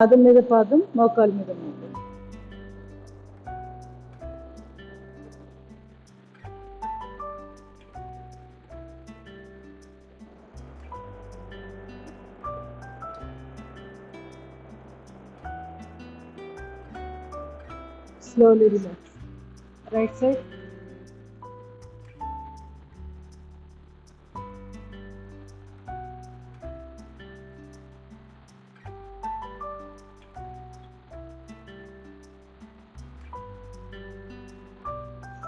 పాదం మీద పాదం, మోకాలు మీద మోకాలు. Slowly relax. Right side.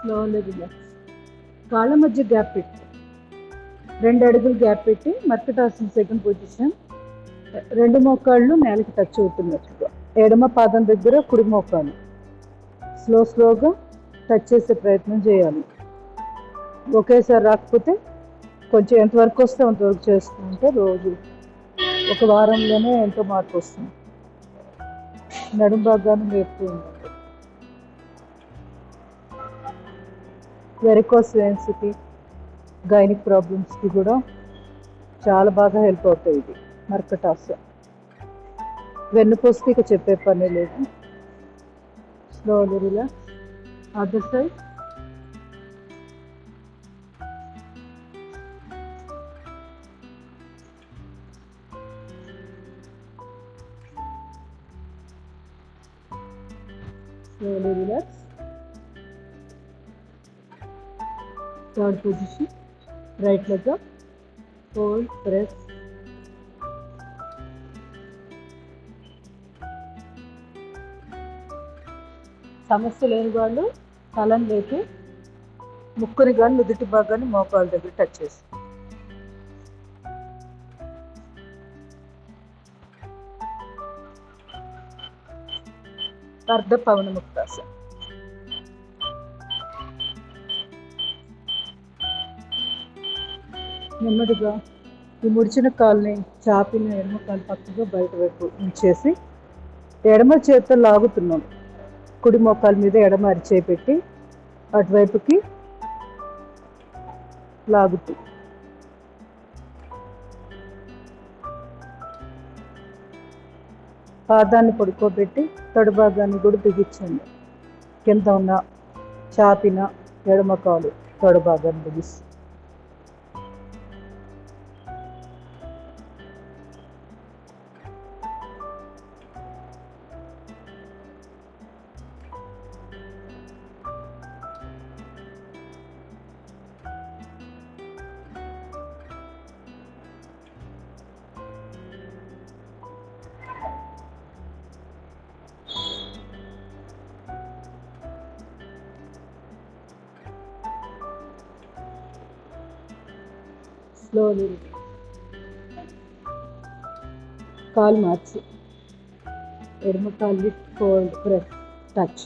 Slowly relax. కాళ్ళ మధ్య గ్యాప్ పెట్టి 2 అడుగులు గ్యాప్ పెట్టి మర్కటాసన సెకండ్ పొజిషన్. 2 మోకాళ్ళు నేలకి టచ్ అవుతున్నట్లుగా. ఎడమ పాదం దగ్గర కుడి మోకాలు స్లోగా టచ్ చేసే ప్రయత్నం చేయాలి. ఒకేసారి రాకపోతే కొంచెం ఎంతవరకు వస్తే అంతవరకు చేస్తుంటే రోజు ఒక వారంలోనే ఎంతో మార్పు వస్తుంది. నడుము భాగాన్ని లేపుతూ ఉండాలి. వెరికోస్ వెయిన్స్కి, గైనిక్ ప్రాబ్లమ్స్కి కూడా చాలా బాగా హెల్ప్ అవుతాయి ఇది మర్కటాసన. వెన్నుపూసకి ఇక చెప్పే పని లేదు. Slowly relax. Other side. Slowly relax. Third position. Right leg up, fold, press. సమస్య లేని వాళ్ళు తలని లేపి ముక్కుని కానీ నుదుటి భాగాన్ని మోకాళ్ళ దగ్గర టచ్ చేసి అర్ధ పవన ముక్తాసన. నెమ్మదిగా ఈ ముడిచిన కాల్ని చాపిన ఎడమ కాలు పక్కగా బయట వైపు ఉంచేసి ఎడమ చేతితో లాగుతున్నాం. కుడి మోకాల మీద ఎడమ అరిచేయి పెట్టి అటువైపుకి లాగుతూ పాదాన్ని పడుకోబెట్టి తొడ భాగాన్ని కూడా బిగించండి. కింద ఉన్న చాపిన ఎడమ కాలు తొడ భాగాన్ని బిగిస్తుంది. స్లోలీ కాలు మార్చి ఎడమ కాలు ఫోల్డ్, ప్రెస్, టచ్.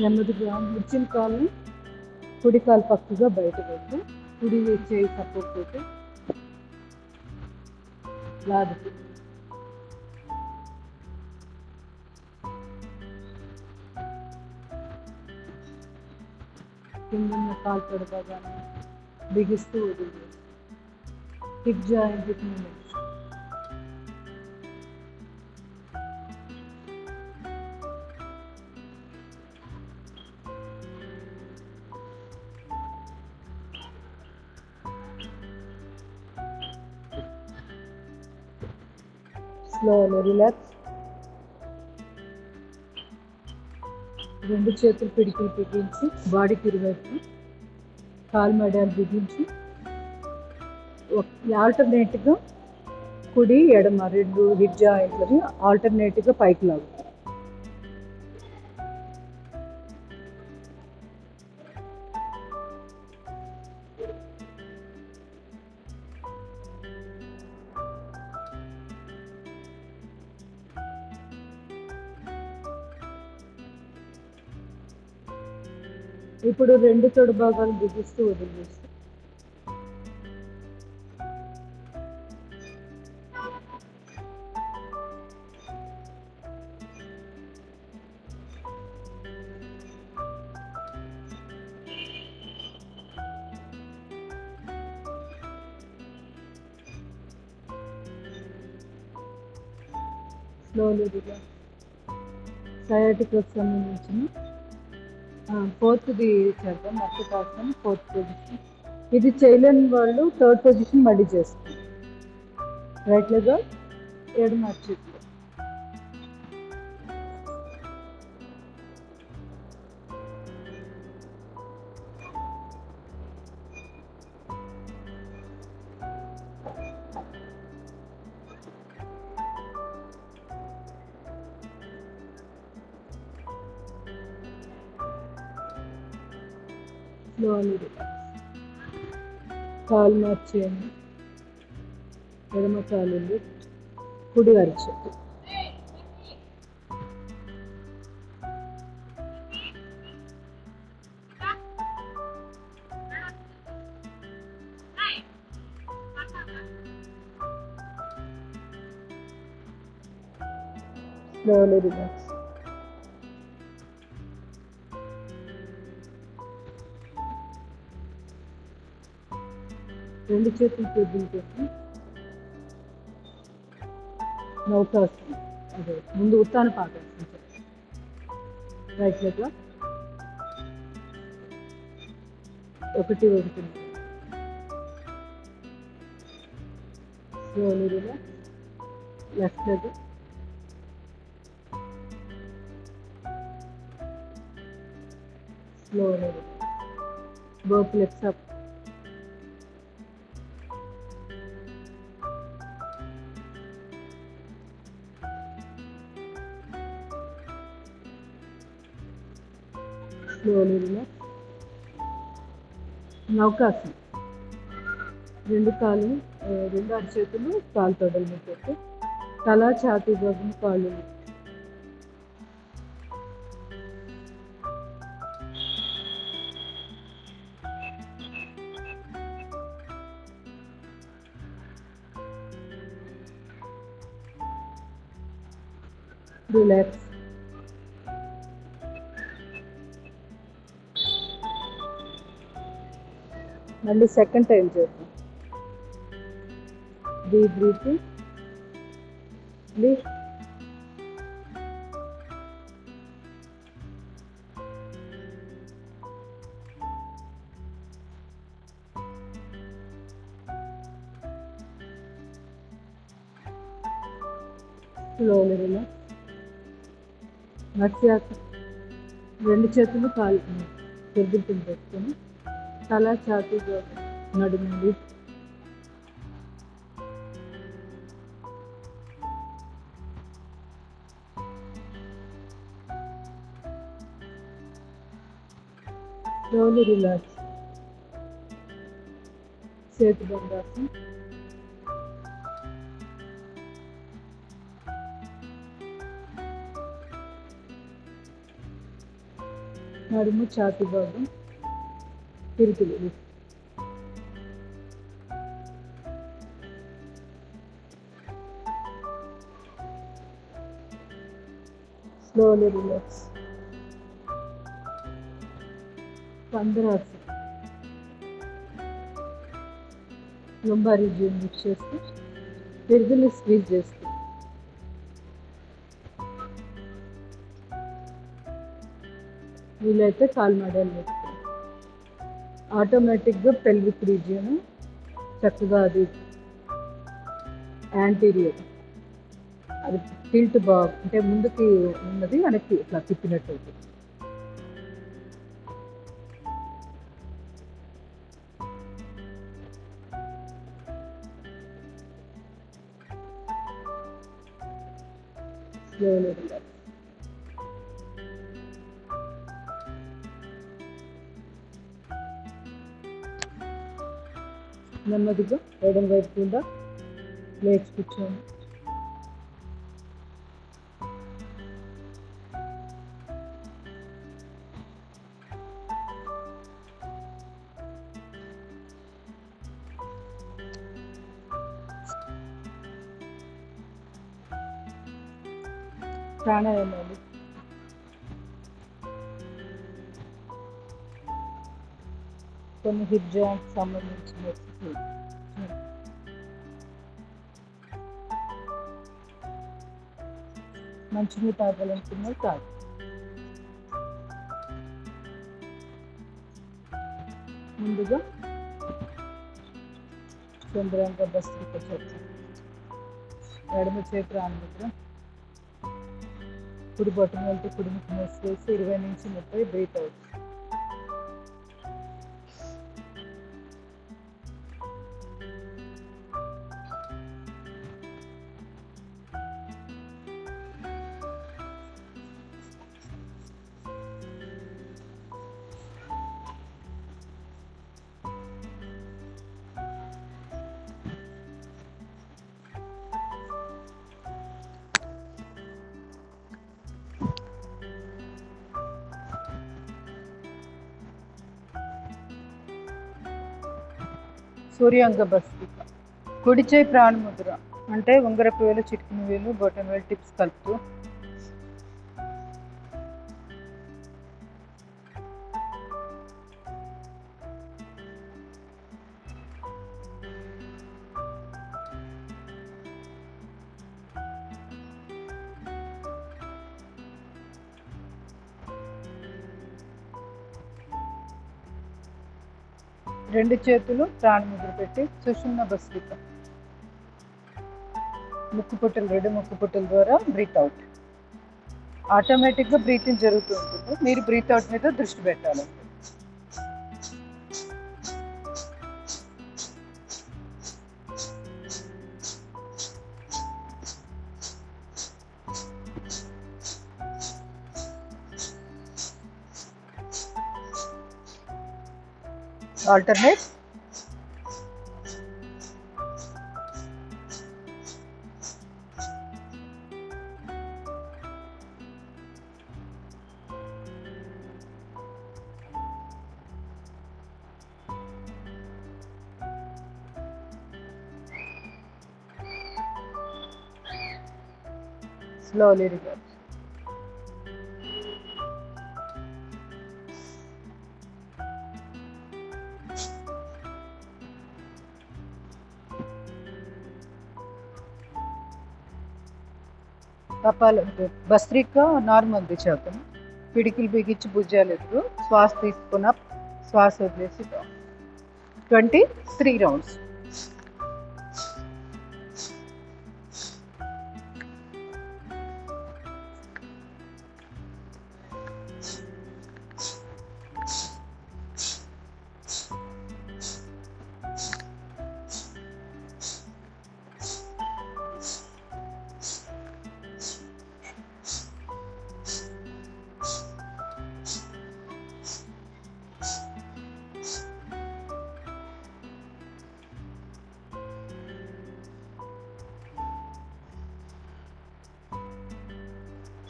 నెమ్మదిగా ముడిచిన కాలుని కుడి కాలు పక్కగా బయట పెట్టి కుడి చేయి సపోర్ట్ పెట్టి లాగుతూ కింద కాలు తొడ భాగాన్ని బిగిస్తూ వదిలి hip joint movements. Slowly relax. 2 చేతులు పిడికిలు బిగించి బాడీకి ఇరువైపు కాలు మెడలు బిగించి ఆల్టర్నేట్గా కుడి ఎడమ 2 హిప్ జాయింట్లని ఆల్టర్నేట్గా పైకి లాగుతాం. ఇప్పుడు 2 తొడ భాగాలు బిగిస్తూ వదిలేస్తాం. Slowly relax. సయాటికాకి సంబంధించిన ఫోర్త్ది చేద్దాం. మర్చిపోతాం ఫోర్త్ పొజిషన్. ఇది చేయలేని వాళ్ళు థర్డ్ పొజిషన్ మళ్ళీ చేస్తాం. రైట్ లెగ్ ఎడమ చేతిలో. Slowly relax. కాలు మార్చేయండి. ఎడమ కాలు కుడి అరిచేతి. Slowly relax. రెండు చేతులు పొద్దుంటుంది. నౌకాసనం, అదే ముందు ఉత్తాన పాదాసనం. రైట్ లెగ్ ఒకటి ఉంటుంది. Slowly relax. Left leg slowly relax. Both legs up. Slowly relax. నౌకాసనం. రెండు అరిచేతులు కాలు తొడల మీద పెట్టి తల ఛాతీ భాగం కాళ్ళు. రిలాక్స్. మళ్ళీ సెకండ్ టైం చేద్దాం. Deep breathing. Slowly relax. మత్స్యాసనం. రెండు చేతులు కాలు పెరుగుతుంది పెట్టుకొని తల ఛాతీ నడుము. Slowly relax. సేతుబంధాసనం. నడుము ఛాతీ భాగం తిరుగులు. Slowly relax. పంద్రాసనం. లుంబార్ రీజియన్ మిక్స్ చేస్తూ తిరుగులు స్క్వీజ్ చేస్తూ వీలైతే కాలు మడలు పెట్టుకోండి. ఆటోమేటిక్గా పెల్విక్ రీజియన్ చక్కగా అది యాంటీరియర్ అది టిల్ట్ అంటే ముందుకి ఉన్నది వెనక్కి ఇట్లా తిప్పినట్టు అవుతుంది. Slowly relax. నెమ్మదిగా ఎడం వైపు కూడా లేచి కూర్చోండి. ప్రాణాయామాలు. కొన్ని హిప్ జాయింట్ సంబంధించిన ఎక్సర్సైజ్. మంచిగా తాగాలనుకున్నా తాగు. ముందుగా చంద్రాంగ భస్త్రిక చేద్దాం. ఎడమ చేతి రానుముద్ర, కుడి బొట్టం వెళ్తే కుడి ముక్కు మూసివేసి 20 నుంచి 30 బ్రీత్ అవుట్. సూర్యాంగ భస్త్రిక. కుడి చేయి ప్రాణముద్ర అంటే ఉంగరపు వేలు, చిటికిన వేలు, బొటన వేలు టిప్స్ కలుపుతూ రెండు చేతులు ప్రాణముద్ర పెట్టి సుషుమ్న భస్త్రిక. ముక్కుపుట్టలు, రెండు ముక్కుపుట్టల ద్వారా బ్రీత్ అవుట్. ఆటోమేటిక్గా బ్రీతింగ్ జరుగుతూ ఉంటుంది, మీరు బ్రీత్ అవుట్ మీద దృష్టి పెట్టాలి. ఆల్టర్నేట్. Slowly reverse. కపాల భస్త్రిక నార్మల్ చేద్దాం. పిడికిలు బిగించి భుజాలు ఎదురు, శ్వాస తీసుకున్న శ్వాస వదిలేసి 23 rounds.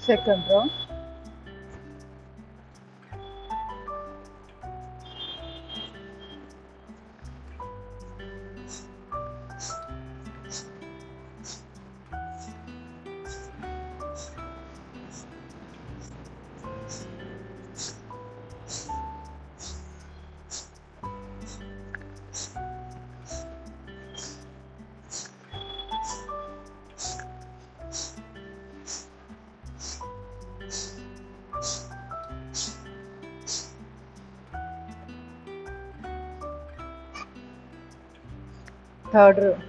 Second round. Third round.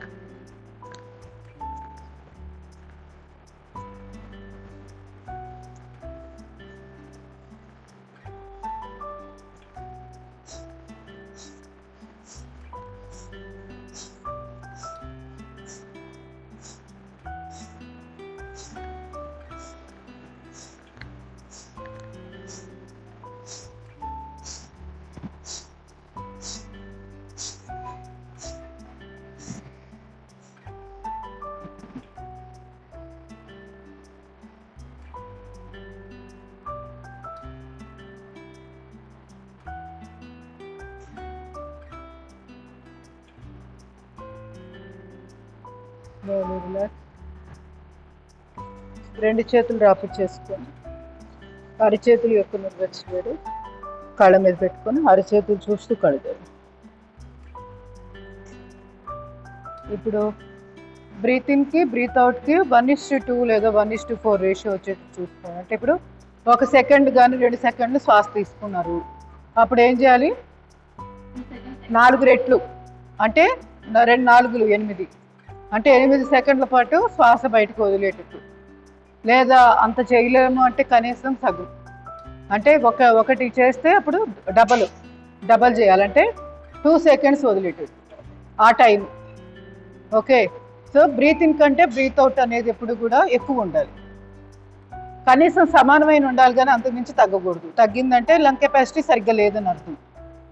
రెండు చేతులు రాపు చేసుకొని అరిచేతులు యొక్క నిర్వచించారు, కాళ్ళ మీద పెట్టుకొని అరిచేతులు చూస్తూ కడగారు. ఇప్పుడు బ్రీత్ ఇన్కి బ్రీత్ అవుట్కి 1:2 లేదా 1:4 రేషియో వచ్చేట్టు చూసుకోవాలి. అంటే ఇప్పుడు 1 సెకండ్ కానీ 2 సెకండ్లు శ్వాస తీసుకున్నారు, అప్పుడు ఏం చేయాలి? 4 రెట్లు, అంటే 2 4 8, అంటే 8 సెకండ్ల పాటు శ్వాస బయటకు వదిలేటట్టు. లేదా అంత చేయలేము అంటే కనీసం సగం, అంటే ఒకటి చేస్తే అప్పుడు డబల్ చేయాలంటే 2 సెకండ్స్ వదిలేటట్టు ఆ time. Okay, so breathe in కంటే బ్రీత్ అవుట్ అనేది ఎప్పుడు కూడా ఎక్కువ ఉండాలి, కనీసం సమానమైన ఉండాలి కానీ అంతకుమించి తగ్గకూడదు. తగ్గిందంటే లంగ్ కెపాసిటీ సరిగ్గా లేదని అర్థం.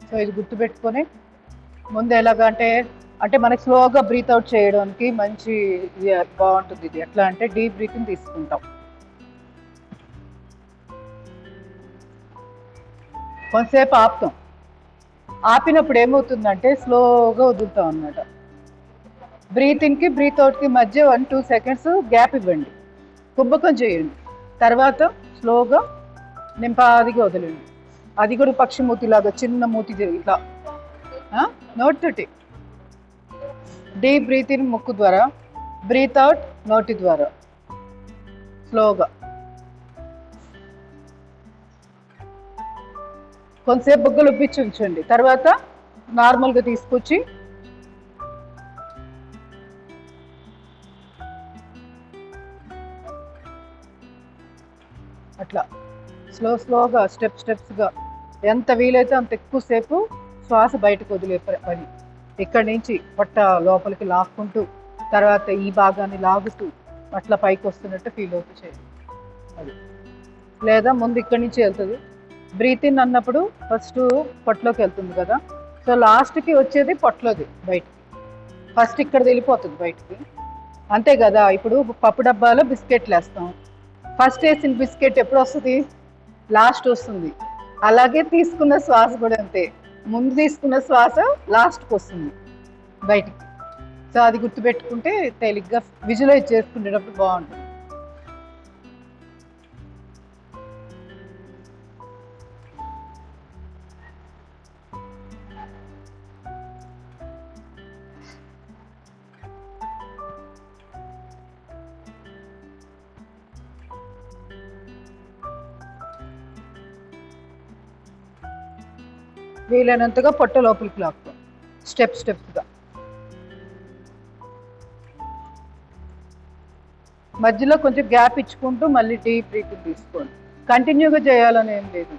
సో ఇది గుర్తుపెట్టుకొని ముందు ఎలాగంటే మనకి స్లోగా బ్రీత్ అవుట్ చేయడానికి మంచి బాగుంటుంది. ఇది ఎట్లా అంటే డీప్ బ్రీతింగ్ తీసుకుంటాం, కొంతసేపు ఆపుతాం, ఆపినప్పుడు ఏమవుతుందంటే స్లోగా వదులుతాం అన్నమాట. బ్రీత్ ఇన్కి బ్రీత్ అవుట్కి మధ్య 1-2 సెకండ్స్ గ్యాప్ ఇవ్వండి, కుంభకం చేయండి, తర్వాత స్లోగా నింపాదిగా వదలండి. అది కూడా పక్షి మూతిలాగా చిన్న మూతి ఇట్లా నోటి తోటి. డీప్ బ్రీత్ ఇన్ ముక్కు ద్వారా, బ్రీత్ అవుట్ నోటి ద్వారా స్లోగా. కొంతసేపు బుగ్గలు ఉప్పించి ఉంచండి, తర్వాత నార్మల్గా తీసుకొచ్చి అట్లా స్లోగా స్టెప్స్గా ఎంత వీలైతే అంత ఎక్కువసేపు శ్వాస బయటకు వదిలే పని. ఇక్కడి నుంచి పొట్ట లోపలికి లాక్కుంటూ తర్వాత ఈ భాగాన్ని లాగుతూ అట్లా పైకి వస్తున్నట్టు ఫీల్ అవుతూ చేయండి. అది లేదా ముందు ఇక్కడి నుంచి వెళ్తుంది. బ్రీత్ ఇన్ అన్నప్పుడు ఫస్ట్ పొట్టలోకి వెళ్తుంది కదా, సో లాస్ట్కి వచ్చేది పొట్టలోది బయటికి. ఫస్ట్ ఇక్కడ వెళ్ళిపోతుంది బయటికి, అంతే కదా. ఇప్పుడు పప్పు డబ్బాలో బిస్కెట్లు వేస్తాం, ఫస్ట్ వేసిన బిస్కెట్ ఎప్పుడు వస్తుంది? లాస్ట్ వస్తుంది. అలాగే తీసుకున్న శ్వాస కూడా అంతే, ముందు తీసుకున్న శ్వాస లాస్ట్కి వస్తుంది బయటికి. సో అది గుర్తుపెట్టుకుంటే తేలిగ్గా విజువలైజ్ చేసుకునేటప్పుడు బాగుంటుంది. వీలైనంతగా పొట్ట లోపలికి లాక్తాం, స్టెప్స్గా. మధ్యలో కొంచెం గ్యాప్ ఇచ్చుకుంటూ మళ్ళీ డీప్ బ్రీతింగ్ తీసుకోండి. కంటిన్యూగా చేయాలని ఏం లేదు.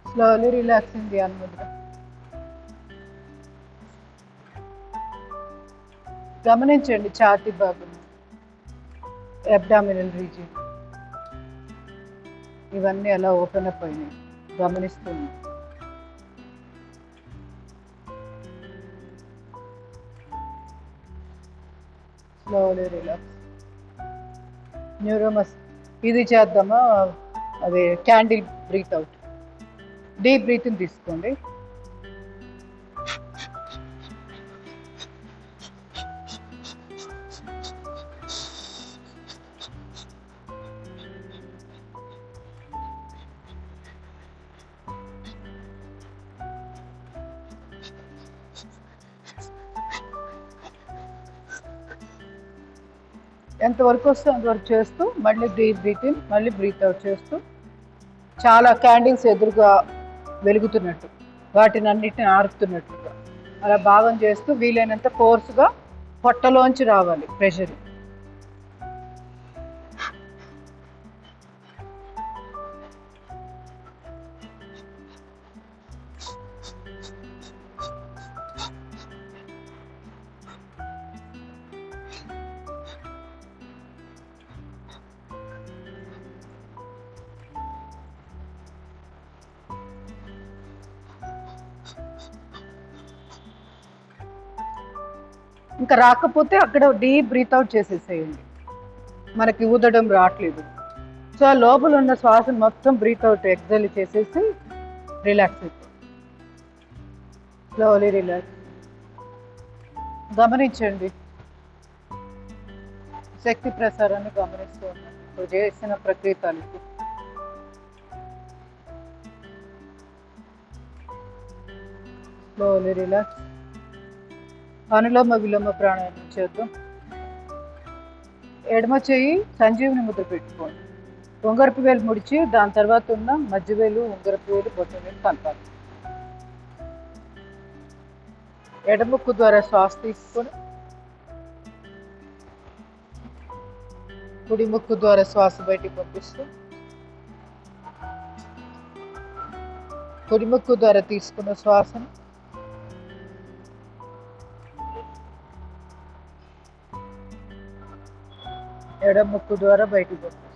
Slowly relaxing Dhyan Mudra. గమనించండి ఛాతీ భాగం, అబ్డామినల్ రీజియన్, ఇవన్నీ ఎలా ఓపెన్ అప్ అయినాయి గమనిస్తుంది. Slowly relax. న్యూరోమస్ ఇది చేద్దామా, అదే candle breathe out. Deep breathing తీసుకోండి. ఎంతవరకు వస్తే అంతవరకు చేస్తూ మళ్ళీ డీప్ బ్రీత్ ఇన్, మళ్ళీ బ్రీత్ అవుట్ చేస్తూ, చాలా క్యాండిల్స్ ఎదురుగా వెలుగుతున్నట్టు, వాటిని అన్నిటిని ఆర్పుతున్నట్టుగా అలా భావం చేస్తూ వీలైనంత ఫోర్స్గా పొట్టలోంచి రావాలి ప్రెషర్. ఇంకా రాకపోతే అక్కడ డీప్ బ్రీత్ అవుట్ చేసేసేయండి, మనకి ఊదడం రావట్లేదు. సో ఆ లోపల ఉన్న శ్వాసను మొత్తం బ్రీత్ అవుట్ ఎగ్జైల్ చేసేసి రిలాక్స్ అయిపోయి స్లోలీ రిలాక్స్. గమనించండి, శక్తి ప్రసారాన్ని గమనిస్తూ ఉన్నాను. ఇప్పుడు చేసిన ప్రక్రియ తాలూకు స్లోలీ రిలాక్స్. అనులోమ విలోమ ప్రాణాయామం చేద్దాం. ఎడమ చెయ్యి సంజీవుని ముద్ర పెట్టుకోండి. ఉంగరపు వేలు ముడిచి దాని తర్వాత ఉన్న మధ్య వేలు, ఉంగరపు వేలు, బొట్ట వేలు కలపాలి. ఎడముక్కు ద్వారా శ్వాస తీసుకొని కుడి ముక్కు ద్వారా శ్వాస బయటికి పంపిస్తూ, కుడి ముక్కు ద్వారా తీసుకున్న శ్వాసను ఎడమ ముక్కు ద్వారా బయటికి పంపిస్తూ,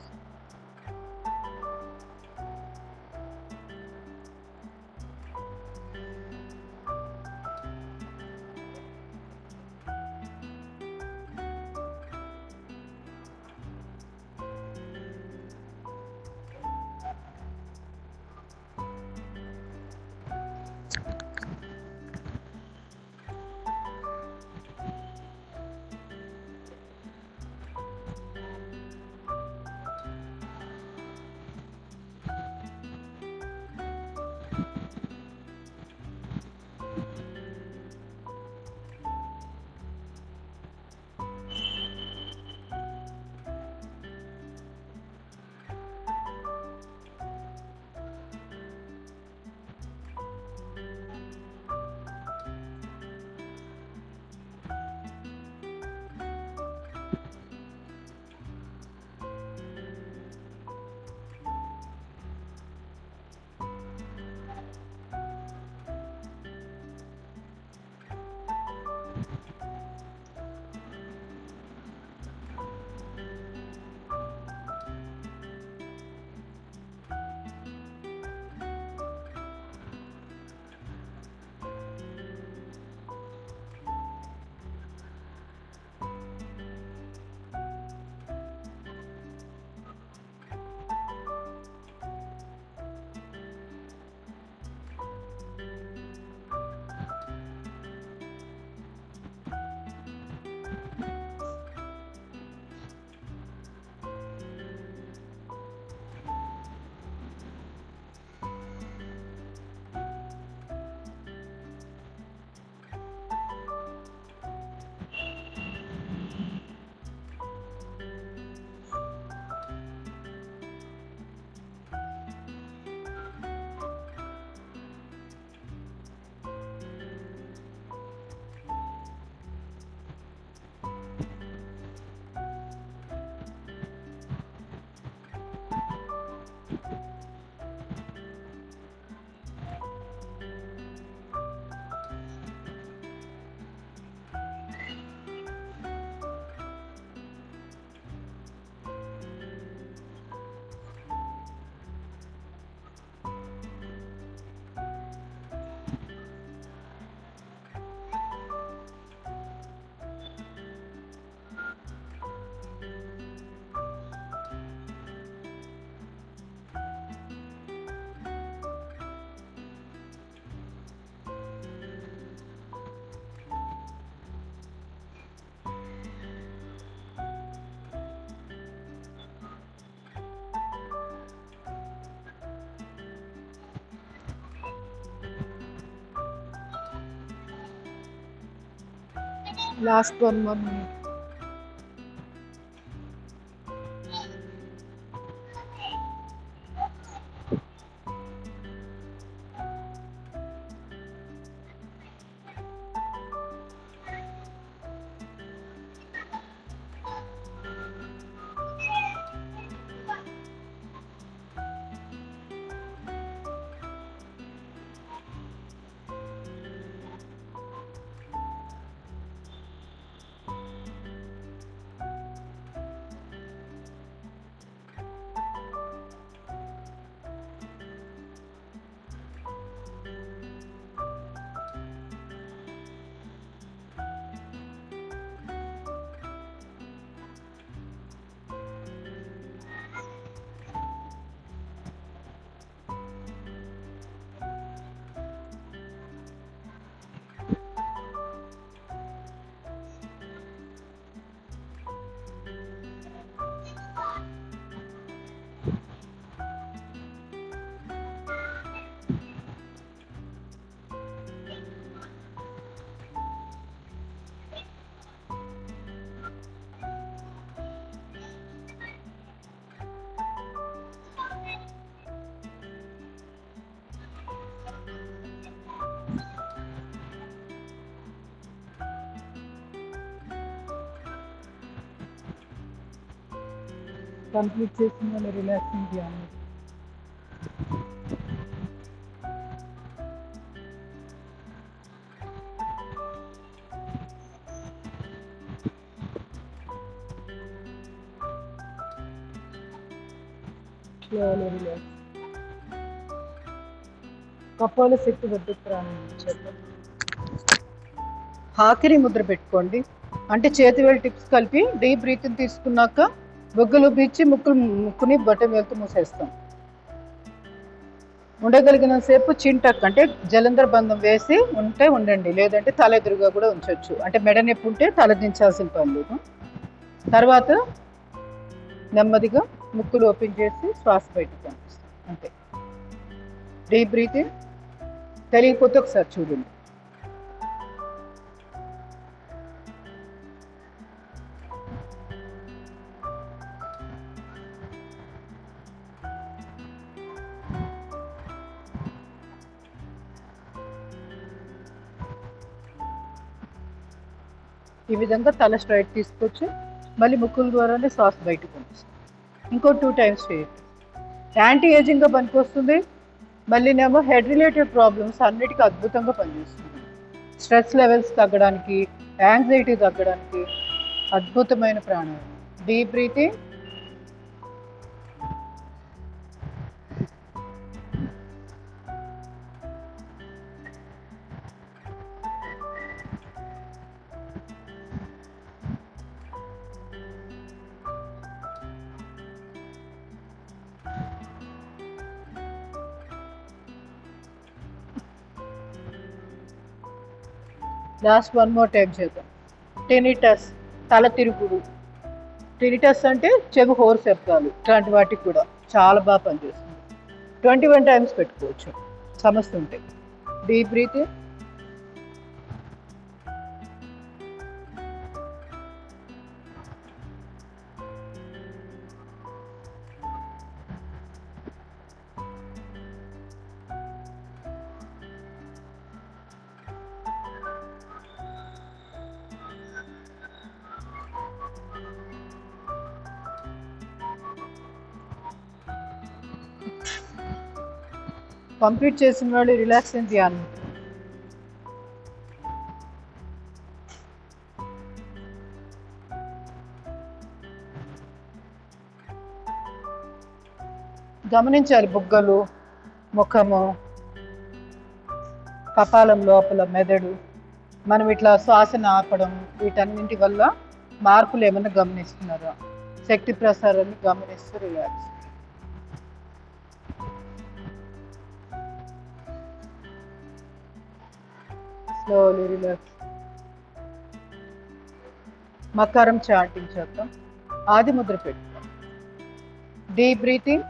లాస్ట్ 1 more minute. కంప్లీట్ చేసిన వాళ్ళు రిలాక్సింగ్ ధ్యానం. Slowly relax. కపాల శక్తి వద్ద ప్రారంభించండి. ఆఖరి ముద్ర పెట్టుకోండి. అంటే చేతి వేలు టిప్స్ కలిపి డీప్ బ్రీతింగ్ తీసుకున్నాక బొగ్గలు బీచి ముక్కుని బట్ట వేలుతూ మూసేస్తాం. ఉండగలిగిన సేపు చింటక్ అంటే జలంధర్ బంధం వేసి ఉండండి, లేదంటే తల ఎదురుగా కూడా ఉంచవచ్చు. అంటే మెడ నొప్పి ఉంటే తల దించాల్సిన పని లేదు. తర్వాత నెమ్మదిగా ముక్కులు ఓపెన్ చేసి శ్వాస బయటకు పంపిస్తాం. అంతే. Deep breathing. తెలియకపోతే ఒకసారి చూడండి. ఈ విధంగా తల స్ట్రైట్ తీసుకొచ్చి మళ్ళీ ముక్కుల ద్వారానే శ్వాస బయటకు పంపిస్తాం. ఇంకో 2 times చేయండి. యాంటీ ఏజింగ్గా పనికొస్తుంది. మళ్ళీనేమో హెడ్ రిలేటెడ్ ప్రాబ్లమ్స్ అన్నిటికీ అద్భుతంగా పనిచేస్తుంది. స్ట్రెస్ లెవెల్స్ తగ్గడానికి, యాంగ్జైటీ తగ్గడానికి అద్భుతమైన ప్రాణాయామం. Deep breathing. Last 1 more time చేద్దాం. టెనిటస్, తల తిరుగుడు. టెనిటస్ అంటే చెవి హోర్ శబ్దాలు, ఇట్లాంటి వాటికి కూడా చాలా బాగా పనిచేస్తుంది. 21 times పెట్టుకోవచ్చు సమస్య ఉంటే. Deep breathing. కంప్లీట్ చేసిన వాళ్ళు రిలాక్సింగ్ ధ్యానం. గమనించాలి బుగ్గలు, ముఖము, కపాలం లోపల మెదడు. మనం ఇట్లా శ్వాసను ఆపడం, వీటన్నింటి వల్ల మార్పులు ఏమైనా గమనిస్తున్నారా? శక్తి ప్రసారాన్ని గమనిస్తూ రిలాక్స్. Slowly relax. మకారం చాంటింగ్ చేద్దాం. ఆది ముద్ర పెట్టుకోం. Deep breathing.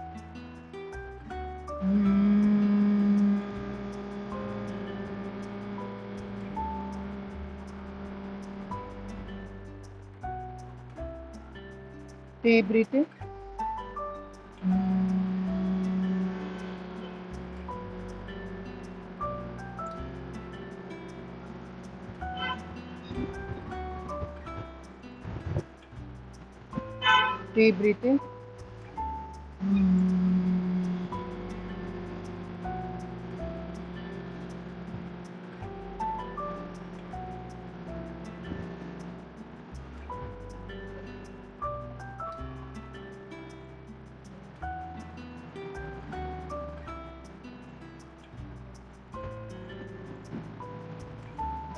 Deep breathing. Deep breathing.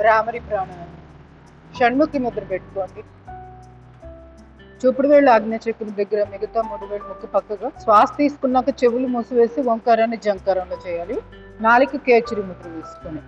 భ్రామరి ప్రాణాయామం. షణ్ముఖి ముద్ర పెట్టుకోండి. చూపుడు వేళ్ళు ఆజ్ఞాచక్రం దగ్గర, మిగతా 3 వేళ్ళు ముక్కు పక్కగా. శ్వాస తీసుకున్నాక చెవులు మూసివేసి ఓంకారాన్ని జంకారంలో చేయాలి. నాలుక కేచరి ముద్ర వేసుకొని.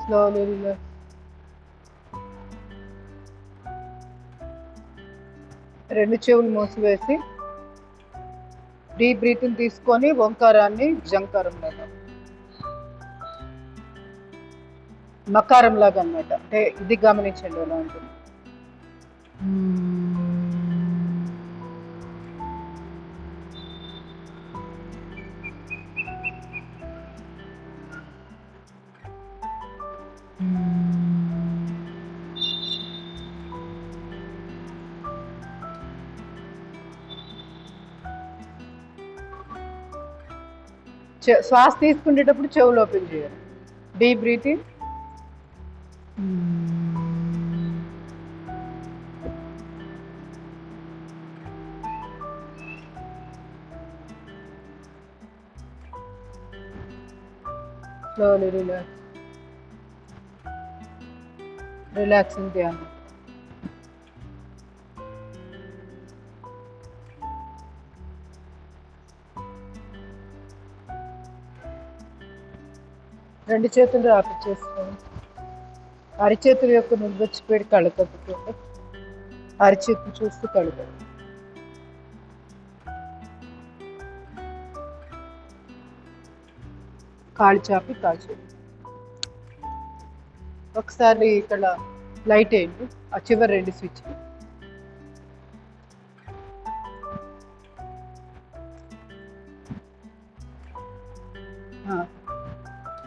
Slowly relax. రెండు చెవులు మూసివేసి డీప్ బ్రీతింగ్ తీసుకొని ఓంకారాన్ని జంకారం లాగా, మకారం లాగా అన్నమాట. అంటే ఇది గమనించండి ఎలా ఉంటుంది. శ్వాస తీసుకునేటప్పుడు చెవులు ఓపెన్ చేయాలి. Deep breathing. Slowly relax. Relaxing ధ్యానం. రెండు చేతులు రాపి చేసుకోండి. అరిచేతుల యొక్క నిల్వచ్చిపోయి కళ్ళు తప్పుకోండి. అరిచేతులు చూస్తూ కళ్ళు తప్పు. కాళ్ళు చాపి కాల్చి ఒకసారి ఇక్కడ లైట్ వేయండి. ఆ చివరి 2 స్విచ్లు.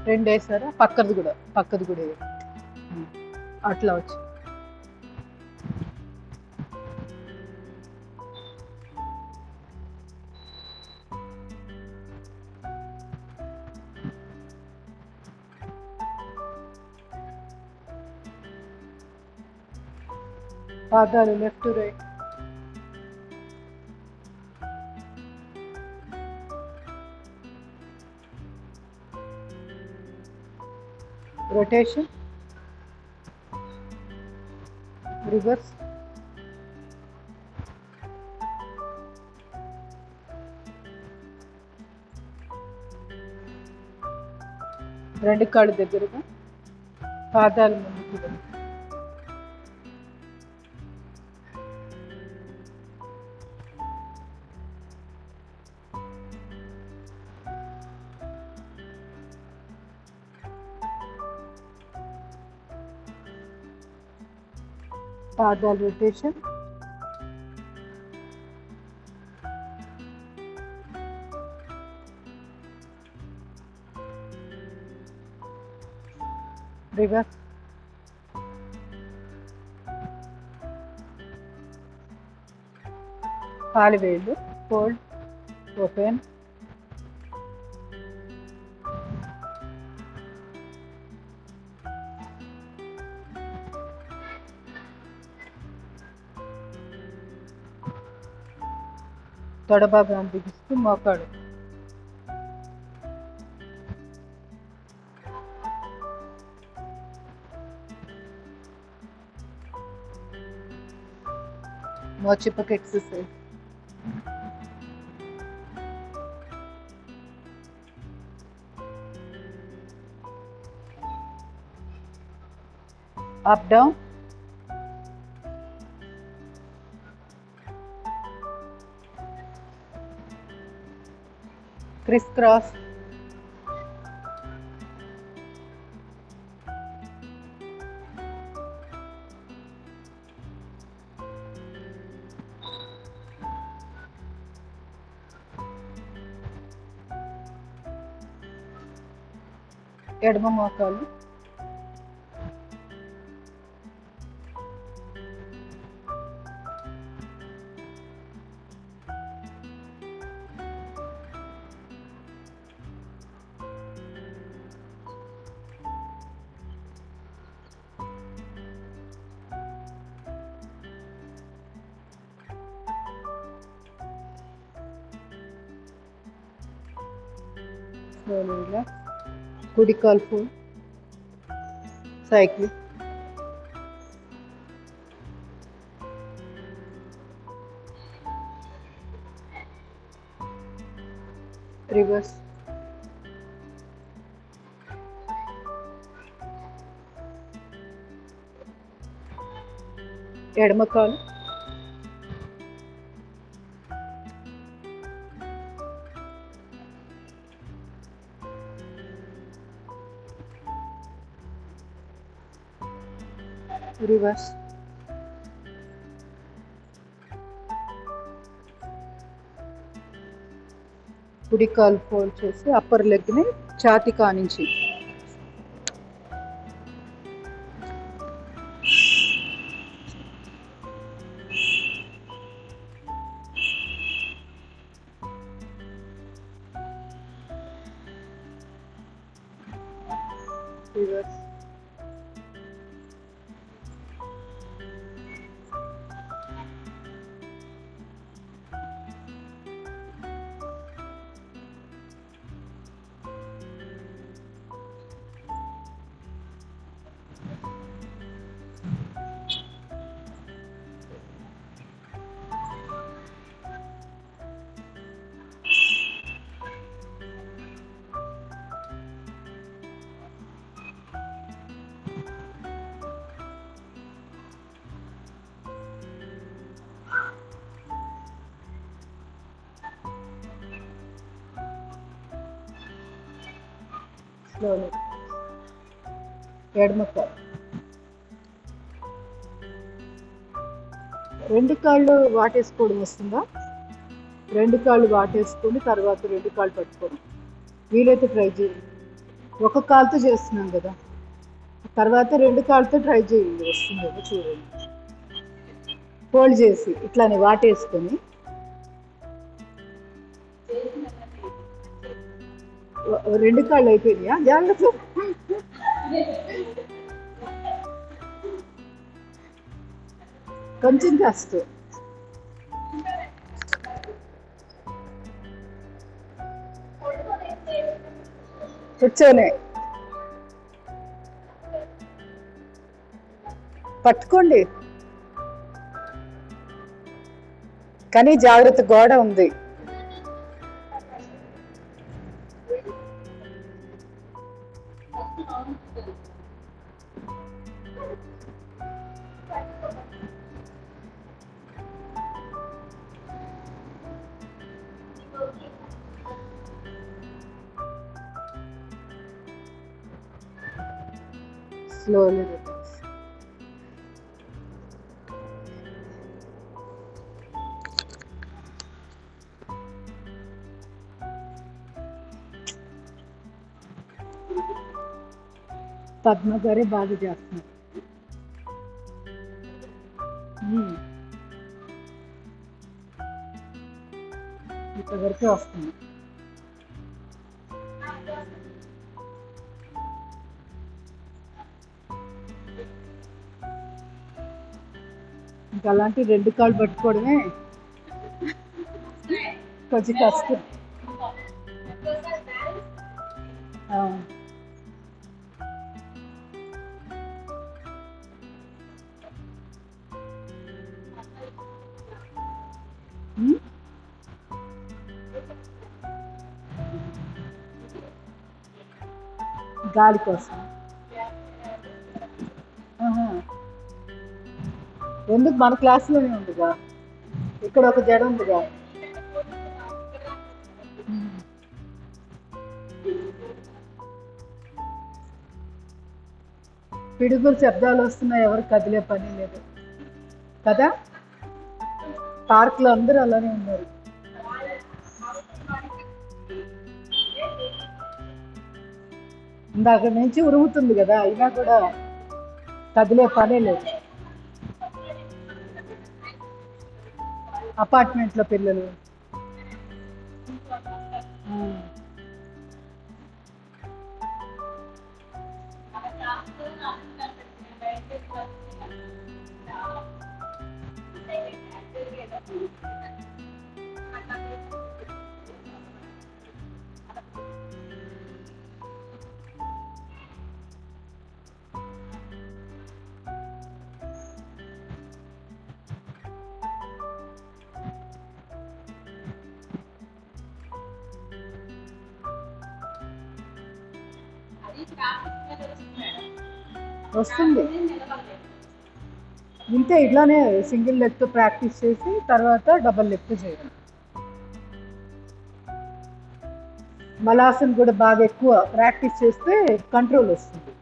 రెండు వేసారా? పక్కది కూడా అట్లా వచ్చి పాదాలు లెఫ్ట్ రైట్. Rotation, reverse. రెండు కాళ్ళు దగ్గరగా, పాదాలు ముందుకు. పాదాలు రొటేషన్. రివర్స్. కాలు వేలు ఫోల్డ్, ఓపెన్. తొడ భాగాన్ని బిగిస్తూ మోకాడు. మోచిప్పకి exercise. Up down. Criss cross. ఎడమ మోకాలు. Slowly relax. కుడి కాలు ఫోల్డ్. సైకిల్. రివర్స్. ఎడమ కాలు. రివర్స్. కుడి కాలు ఫోల్డ్ చేసి అప్పర్ లెగ్ని ఛాతీ కానించి. రివర్స్. Slowly. ఎడమ కాలు. రెండు కాళ్ళు వాటేసుకోవడం వస్తుందా? రెండు కాళ్ళు వాటేసుకొని తర్వాత రెండు కాళ్ళు పట్టుకోవడం వీలైతే ట్రై చేయండి. ఒక కాలుతో చేస్తున్నాం కదా, తర్వాత రెండు కాళ్ళతో ట్రై చేయండి, వస్తుందేమో చూడండి. ఫోల్డ్ చేసి ఇట్లానే వాటేసుకొని రెండు కాళ్ళు అయిపోయినాయా? జాగ్రత్త. కొంచెం కష్టం. కూర్చోనే పట్టుకోండి, కానీ జాగ్రత్త, గోడ ఉంది. Slowly relax. పద్మ గారే బాగా చేస్తున్నారు. ఇంతవరకే వస్తుంది. ఇంకా అలాంటి రెండు కాళ్ళు పట్టుకోవడమే. కొంచెం కష్టం. ఆ, ఉమ్, గాలి కోసం. ఆహా. ఎందుకు మన క్లాస్లోనే ఉందిగా, ఇక్కడ ఒక జడ ఉందిగా. ఉమ్. పిడుగులు శబ్దాలు వస్తున్నాయి, ఎవరు కదిలే పని లేదు కదా. పార్క్లో అందరూ అలానే ఉన్నారు. ఇందాక నుంచి ఉరుముతుంది కదా, అయినా కూడా కదిలే పనే లేదు. అపార్ట్మెంట్లో పిల్లలు. ఉమ్. వస్తుంది. ఇంతే, ఇట్లానే సింగిల్ లెగ్తో ప్రాక్టీస్ చేసి తర్వాత డబల్ లెగ్తో చేయాలి. మలాసన్ కూడా బాగా ఎక్కువ ప్రాక్టీస్ చేస్తే కంట్రోల్ వస్తుంది.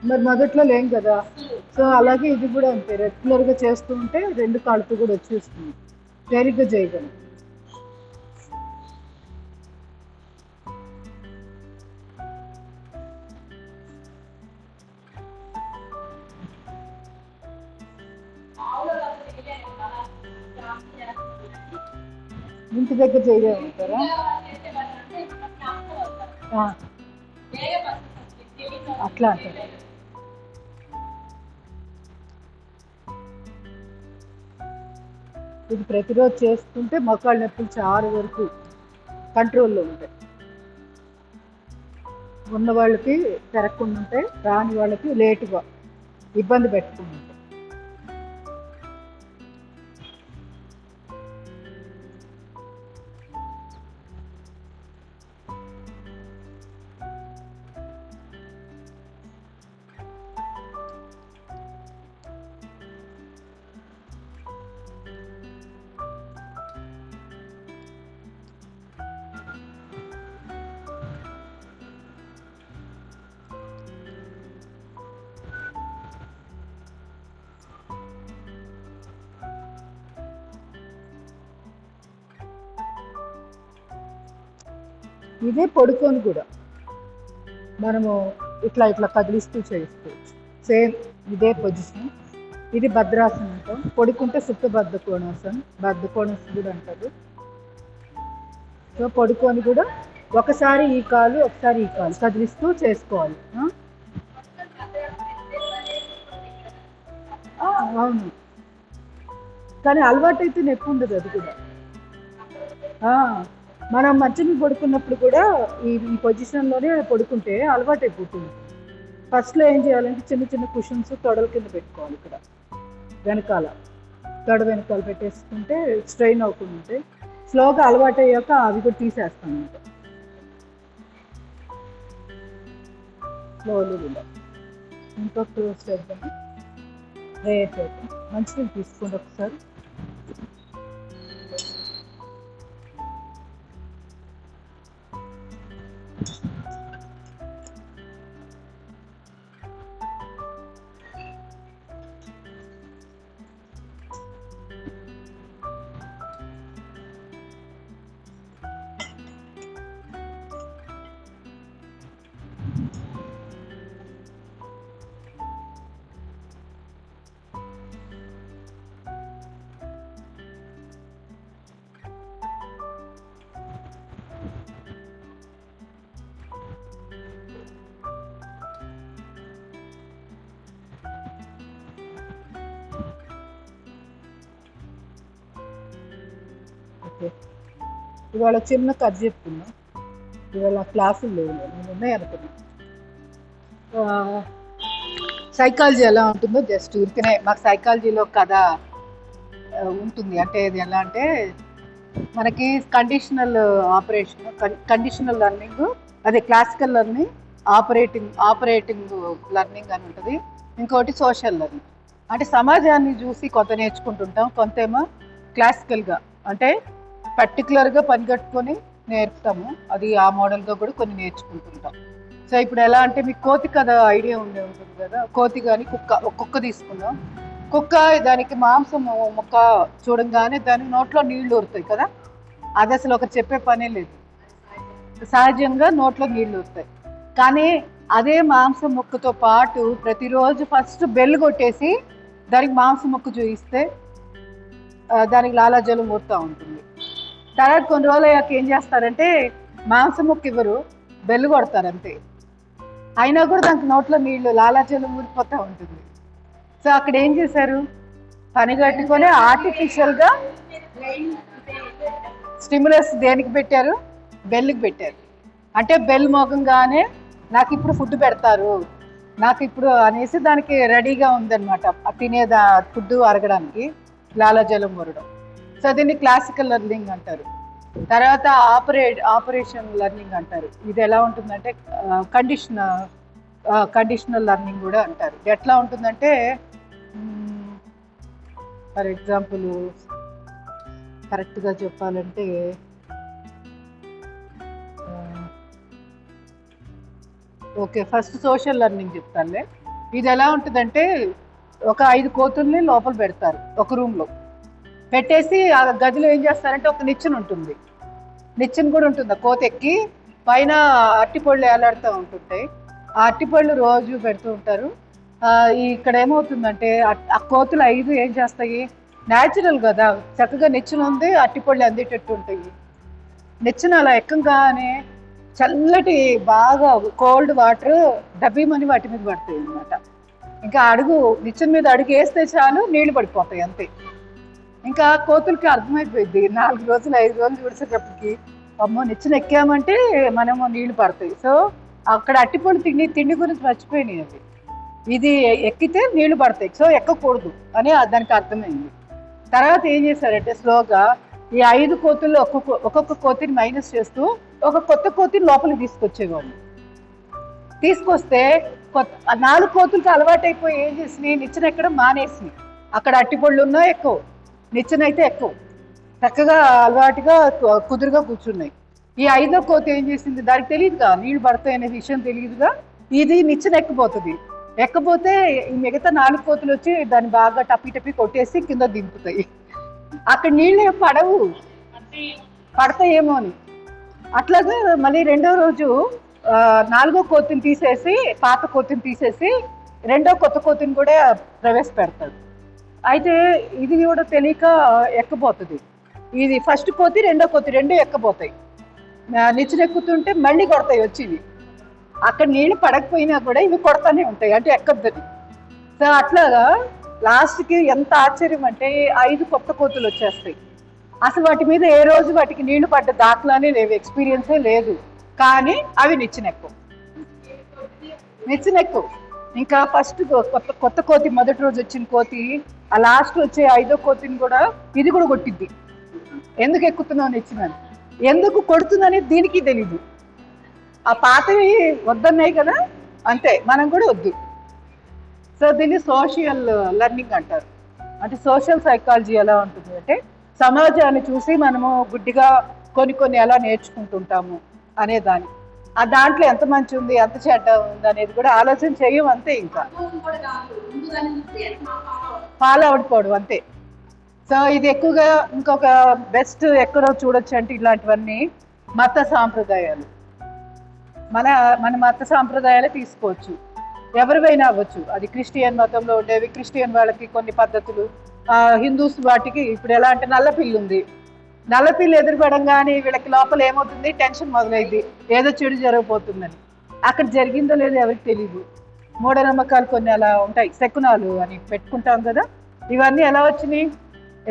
మరి మొదట్లో లేం కదా, సో అలాగే ఇది కూడా అంతే, రెగ్యులర్గా చేస్తూ ఉంటే రెండు కాళ్ళతో కూడా వచ్చేస్తుంది, తేలిగ్గా చేయగలం. ఇంటి దగ్గర చేయలేమంటారా? అట్లా అంటారు. ఇది ప్రతిరోజు చేసుకుంటే మోకాళ్ళ నొప్పులు చాలా వరకు కంట్రోల్లో ఉంటాయి. ఉన్న వాళ్ళకి తిరగకుండా ఉంటాయి, రాని వాళ్ళకి లేటుగా ఇబ్బంది పెట్టుకుంటాయి. ఇదే పడుకొని కూడా మనము ఇట్లా ఇట్లా కదిలిస్తూ చేసుకోవచ్చు. సేమ్ ఇదే పొజిషన్. ఇది భద్రాసనం అంటాం. పడుకుంటే సుప్త బద్ధకోణాసనం, బద్ధకోణాసనం కూడా అంటారు. సో పడుకొని కూడా ఒకసారి ఈ కాలు ఒకసారి ఈ కాలు కదిలిస్తూ చేసుకోవాలి. అవును, కానీ అలవాటు అయితే నొప్పి ఉండదు అది కూడా. మనం మంచం పడుకున్నప్పుడు కూడా ఈ పొజిషన్లోనే పడుకుంటే అలవాటు అయిపోతుంది. ఫస్ట్లో ఏం చేయాలంటే చిన్న చిన్న కుషన్స్ తొడల కింద పెట్టుకోవాలి, ఇక్కడ వెనకాల తొడ వెనకాల పెట్టేసుకుంటే స్ట్రెయిన్ అవుతుంటే స్లోగా అలవాటు అయ్యాక అవి కూడా తీసేస్తాం. ఇంకా స్లోలీ కూడా ఇంకొక చేద్దాం. రేట్ చేద్దాం. మంచిగా తీసుకోండి ఒకసారి. ఓకే, ఇవాళ చిన్న కథ చెప్తున్నా. ఇవాళ క్లాసులు లేవు, నేను ఉన్నాయనుకున్నా. సైకాలజీ ఎలా ఉంటుందో జస్ట్ ఊరికనే మాకు సైకాలజీలో కథ ఉంటుంది. అంటే ఇది ఎలా అంటే మనకి కండిషనల్ ఆపరేషన్, కండిషనల్ లెర్నింగ్, అదే క్లాసికల్ లెర్నింగ్, ఆపరేటింగ్ లెర్నింగ్ అని ఉంటుంది. ఇంకోటి సోషల్ లెర్నింగ్. అంటే సమాజాన్ని చూసి కొంత నేర్చుకుంటుంటాం, కొంతేమో క్లాసికల్గా అంటే పర్టికులర్గా పనిగట్టుకొని నేర్పుతాము. అది ఆ మోడల్గా కూడా కొన్ని నేర్చుకుంటుంటాం. సో ఇప్పుడు ఎలా అంటే మీకు కోతి కథ ఐడియా ఉంటుంది కదా, కోతి కానీ కుక్క తీసుకుందాం. కుక్క దానికి మాంసం ముక్క చూడంగానే దాని నోట్లో నీళ్లు ఊరుతాయి కదా, అది అసలు ఒకరు చెప్పే పనే లేదు, సహజంగా నోట్లో నీళ్లు ఊరుతాయి. కానీ అదే మాంసం ముక్కతో పాటు ప్రతిరోజు ఫస్ట్ బెల్ కొట్టేసి దానికి మాంసం ముక్క చూయిస్తే దానికి లాలాజలం ఊరుతూ ఉంటుంది. తర్వాత కొన్ని రోజులు అయ్యాక ఏం చేస్తారంటే మాంసం ముక్క ఇవ్వరు, బెల్ కొడతారు అంతే. అయినా కూడా దానికి నోట్లో నీళ్లు లాలాజలం ఊరిపోతూ ఉంటుంది. సో అక్కడ ఏం చేశారు, పని కట్టుకొని ఆర్టిఫిషియల్గా స్టిమ్యులస్ దేనికి పెట్టారు, బెల్కి పెట్టారు. అంటే బెల్ మోగంగానే నాకు ఇప్పుడు ఫుడ్ పెడతారు, నాకు ఇప్పుడు అనేసి దానికి రెడీగా ఉందన్నమాట తినేదా ఫుడ్ అరగడానికి, లాలాజలం ఊరడం. సో దీన్ని క్లాసికల్ లెర్నింగ్ అంటారు. తర్వాత ఆపరేషన్ లెర్నింగ్ అంటారు. ఇది ఎలా ఉంటుందంటే కండిషనల్ లెర్నింగ్ కూడా అంటారు. ఎట్లా ఉంటుందంటే ఫర్ ఎగ్జాంపుల్ కరెక్ట్గా చెప్పాలంటే ఓకే, ఫస్ట్ సోషల్ లెర్నింగ్ చెప్తానులే. ఇది ఎలా ఉంటుందంటే ఒక 5 కోతుల్ని లోపల పెడతారు ఒక రూమ్లో పెట్టేసి, ఆ గదిలో ఏం చేస్తారంటే ఒక నిచ్చెన ఉంటుంది, నిచ్చెన కూడా ఉంటుంది. ఆ కోత ఎక్కి పైన అట్టిపళ్ళు వేలాడుతూ ఉంటుంటాయి. ఆ అట్టిపళ్ళు రోజు పెడుతూ ఉంటారు. ఇక్కడ ఏమవుతుందంటే ఆ కోతులు 5 ఏం చేస్తాయి, న్యాచురల్ కదా, చక్కగా నిచ్చెన ఉంది, అట్టిపళ్ళు అందేటట్టు ఉంటాయి. నిచ్చెన అలా ఎక్కంగానే చల్లటి బాగా కోల్డ్ వాటర్ డబ్బీమని వాటి మీద పడతాయి అన్నమాట. ఇంకా నిచ్చెన మీద అడుగు వేస్తే చాలు నీళ్లు పడిపోతాయి అంతే. ఇంకా కోతులకి అర్థమైపోయింది 4 రోజులు 5 రోజులు చూసేటప్పటికి, అమ్మో నిచ్చెన ఎక్కామంటే మనము నీళ్లు పడతాయి. సో అక్కడ అట్టిపళ్ళు తిండి గురించి మర్చిపోయినాయి. అది ఇది ఎక్కితే నీళ్లు పడతాయి, సో ఎక్కకూడదు అని దానికి అర్థమైంది. తర్వాత ఏం చేశారంటే స్లోగా ఈ 5 కోతుల్లో ఒక్కొక్క కోతిని మైనస్ చేస్తూ ఒక కొత్త కోతిని లోపలికి తీసుకొచ్చేవాళ్ళు. తీసుకొస్తే 4 కోతులకి అలవాటైపోయి ఏం చేసినాయి, నిచ్చెన ఎక్కడం మానేసి, అక్కడ అట్టిపళ్ళు ఉన్నా ఎక్కువ, నిచ్చెన అయితే ఎక్కువ, చక్కగా అలవాటుగా కుదురుగా కూర్చున్నాయి. ఈ 5వ కోతి ఏం చేసింది, దానికి తెలియదుగా నీళ్లు పడతాయి అనే విషయం తెలియదుగా, ఇది నిచ్చెన ఎక్కపోతే ఈ మిగతా 4 కోతులు వచ్చి దాన్ని బాగా టప్పి కొట్టేసి కింద దింపుతాయి. అక్కడ నీళ్ళు పడతాయేమో అని. అట్లాగే మళ్ళీ 2వ రోజు 4వ కోతిని తీసేసి, పాత కోతిని తీసేసి 2వ కొత్త కోతిని కూడా ప్రవేశపెడతాడు. అయితే ఇది కూడా తెలియక ఎక్కబోతుంది. ఇది ఫస్ట్ కోతి 2వ కోతి 2 ఎక్కబోతాయి. నిచ్చెన ఎక్కుతుంటే మళ్ళీ కొడతాయి వచ్చింది. అక్కడ నీళ్ళు పడకపోయినా కూడా ఇవి కొడతానే ఉంటాయి, అంటే ఎక్కద్దని. సో అట్లాగా లాస్ట్కి ఎంత ఆశ్చర్యం అంటే 5 కొత్త కోతులు వచ్చేస్తాయి. అసలు వాటి మీద ఏ రోజు వాటికి నీళ్లు పడ్డ దాఖలానే లేవు, ఎక్స్పీరియన్సే లేదు. కానీ అవి నిచ్చెన ఎక్కువ. ఇంకా ఫస్ట్ కొత్త కోతి మొదటి రోజు వచ్చిన కోతి ఆ లాస్ట్ వచ్చే 5వ కోతిని కూడా ఇది కూడా కొట్టిద్ది. ఎందుకు ఎక్కుతున్నావు నిచ్చెన, ఎందుకు కొడుతుందని దీనికి తెలీదు. ఆ పాతవి వద్దన్నాయి కదా, అంతే మనం కూడా వద్దు. సో దీన్ని సోషల్ లెర్నింగ్ అంటారు. అంటే సోషల్ సైకాలజీ ఎలా ఉంటుంది అంటే సమాజాన్ని చూసి మనము గుడ్డిగా కొన్ని ఎలా నేర్చుకుంటుంటాము అనే దాన్ని, ఆ దాంట్లో ఎంత మంచి ఉంది ఎంత చెడ్డ ఉంది అనేది కూడా ఆలోచన చేయం అంతే, ఇంకా ఫాలో అవడిపోవడం అంతే. సో ఇది ఎక్కువగా ఇంకొక బెస్ట్ ఎక్కడో చూడొచ్చు అంటే ఇలాంటివన్నీ మత సాంప్రదాయాలు. మన మత సాంప్రదాయాలే తీసుకోవచ్చు, ఎవరివైనా అవ్వచ్చు. అది క్రిస్టియన్ మతంలో ఉండేవి, క్రిస్టియన్ వాళ్ళకి కొన్ని పద్ధతులు, హిందూస్ వాటికి ఇప్పుడు ఎలా అంటే నల్లపిల్లి ఉంది, నల్లపిల్లి ఎదురుపడంగానే వీళ్ళకి లోపల ఏమవుతుంది, టెన్షన్ మొదలైంది, ఏదో చెడు జరగబోతుందని. అక్కడ జరిగిందో లేదో ఎవరికి తెలియదు. మూఢనమ్మకాలు కొన్ని అలా ఉంటాయి, శకునాలు అని పెట్టుకుంటాం కదా, ఇవన్నీ ఎలా వచ్చినాయి,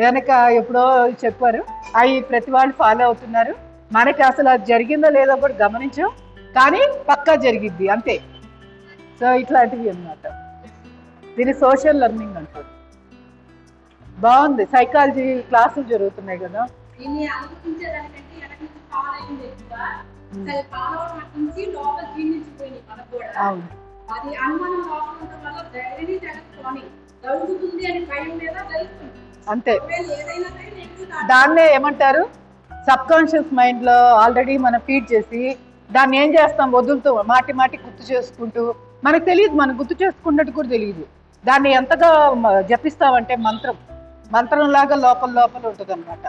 వెనక ఎప్పుడో చెప్పారు, అవి ప్రతి వాళ్ళు ఫాలో అవుతున్నారు. మనకి అసలు అది జరిగిందో లేదో కూడా గమనించాం, కానీ పక్కా జరిగిద్ది అంతే. సో ఇట్లాంటివి అన్నమాట. దీన్ని సోషల్ లెర్నింగ్ అంటారు. బాగుంది. సైకాలజీ క్లాసులు జరుగుతున్నాయి కదా. అవును, అంతే. దాన్నే ఏమంటారు, సబ్ కాన్షియస్ మైండ్ లో ఆల్రెడీ మనం ఫీడ్ చేసి దాన్ని ఏం చేస్తాం, వదులుతూ మాటి మాటి గుర్తు చేసుకుంటూ, మనకు తెలియదు, మనం గుర్తు చేసుకున్నట్టు కూడా తెలియదు. దాన్ని ఎంతగా జపిస్తామంటే మంత్రంలాగా లోపల లోపల ఉంటుంది అనమాట.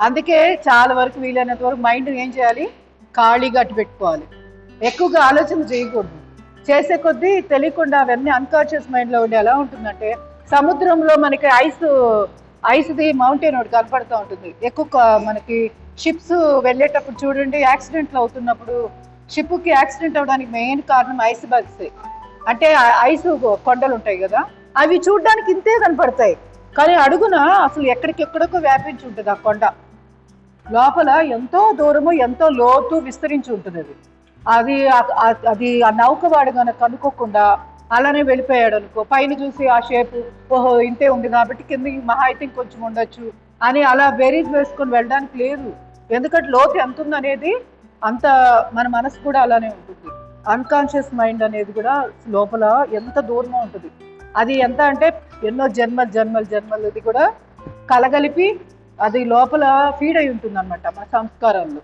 అందుకే చాలా వరకు వీలైనంత వరకు మైండ్ ఏం చేయాలి, ఖాళీగా అట్టు పెట్టుకోవాలి. ఎక్కువగా ఆలోచన చేయకూడదు. చేసే కొద్దీ తెలియకుండా అవన్నీ అన్కాన్షియస్ మైండ్లో ఉండి ఎలా ఉంటుందంటే, సముద్రంలో మనకి ఐస్ది మౌంటైన్ ఒకటి కనపడుతూ ఉంటుంది. ఎక్కువ మనకి షిప్స్ వెళ్ళేటప్పుడు చూడండి, యాక్సిడెంట్లు అవుతున్నప్పుడు షిప్కి యాక్సిడెంట్ అవ్వడానికి మెయిన్ కారణం ఐస్ బర్గ్స్. అంటే ఐస్ కొండలు ఉంటాయి కదా, అవి చూడడానికి ఇంతే కనపడతాయి, కానీ అడుగున అసలు ఎక్కడికెక్కడికో వ్యాపించి ఉంటుంది. ఆ కొండ లోపల ఎంతో దూరము, ఎంతో లోతు విస్తరించి ఉంటుంది. అది అది ఆ నౌక వాడు కనుక కనుక్కోకుండా అలానే వెళ్ళిపోయాడు అనుకో, పైన చూసి ఆ షేపు ఓహో ఇంతే ఉంది కాబట్టి కింద మహా అయితే కొంచెం ఉండొచ్చు అని అలా బేరీజ్ వేసుకొని వెళ్ళడానికి లేదు. ఎందుకంటే లోతు ఎంత ఉందనేది అంత మన మనసు కూడా అలానే ఉంటుంది. అన్కాన్షియస్ మైండ్ అనేది కూడా లోపల ఎంత దూరమో ఉంటుంది. అది ఎంత అంటే ఎన్నో జన్మలది కూడా కలగలిపి అది లోపల ఫీడ్ అయి ఉంటుంది అనమాట మన సంస్కారాల్లో.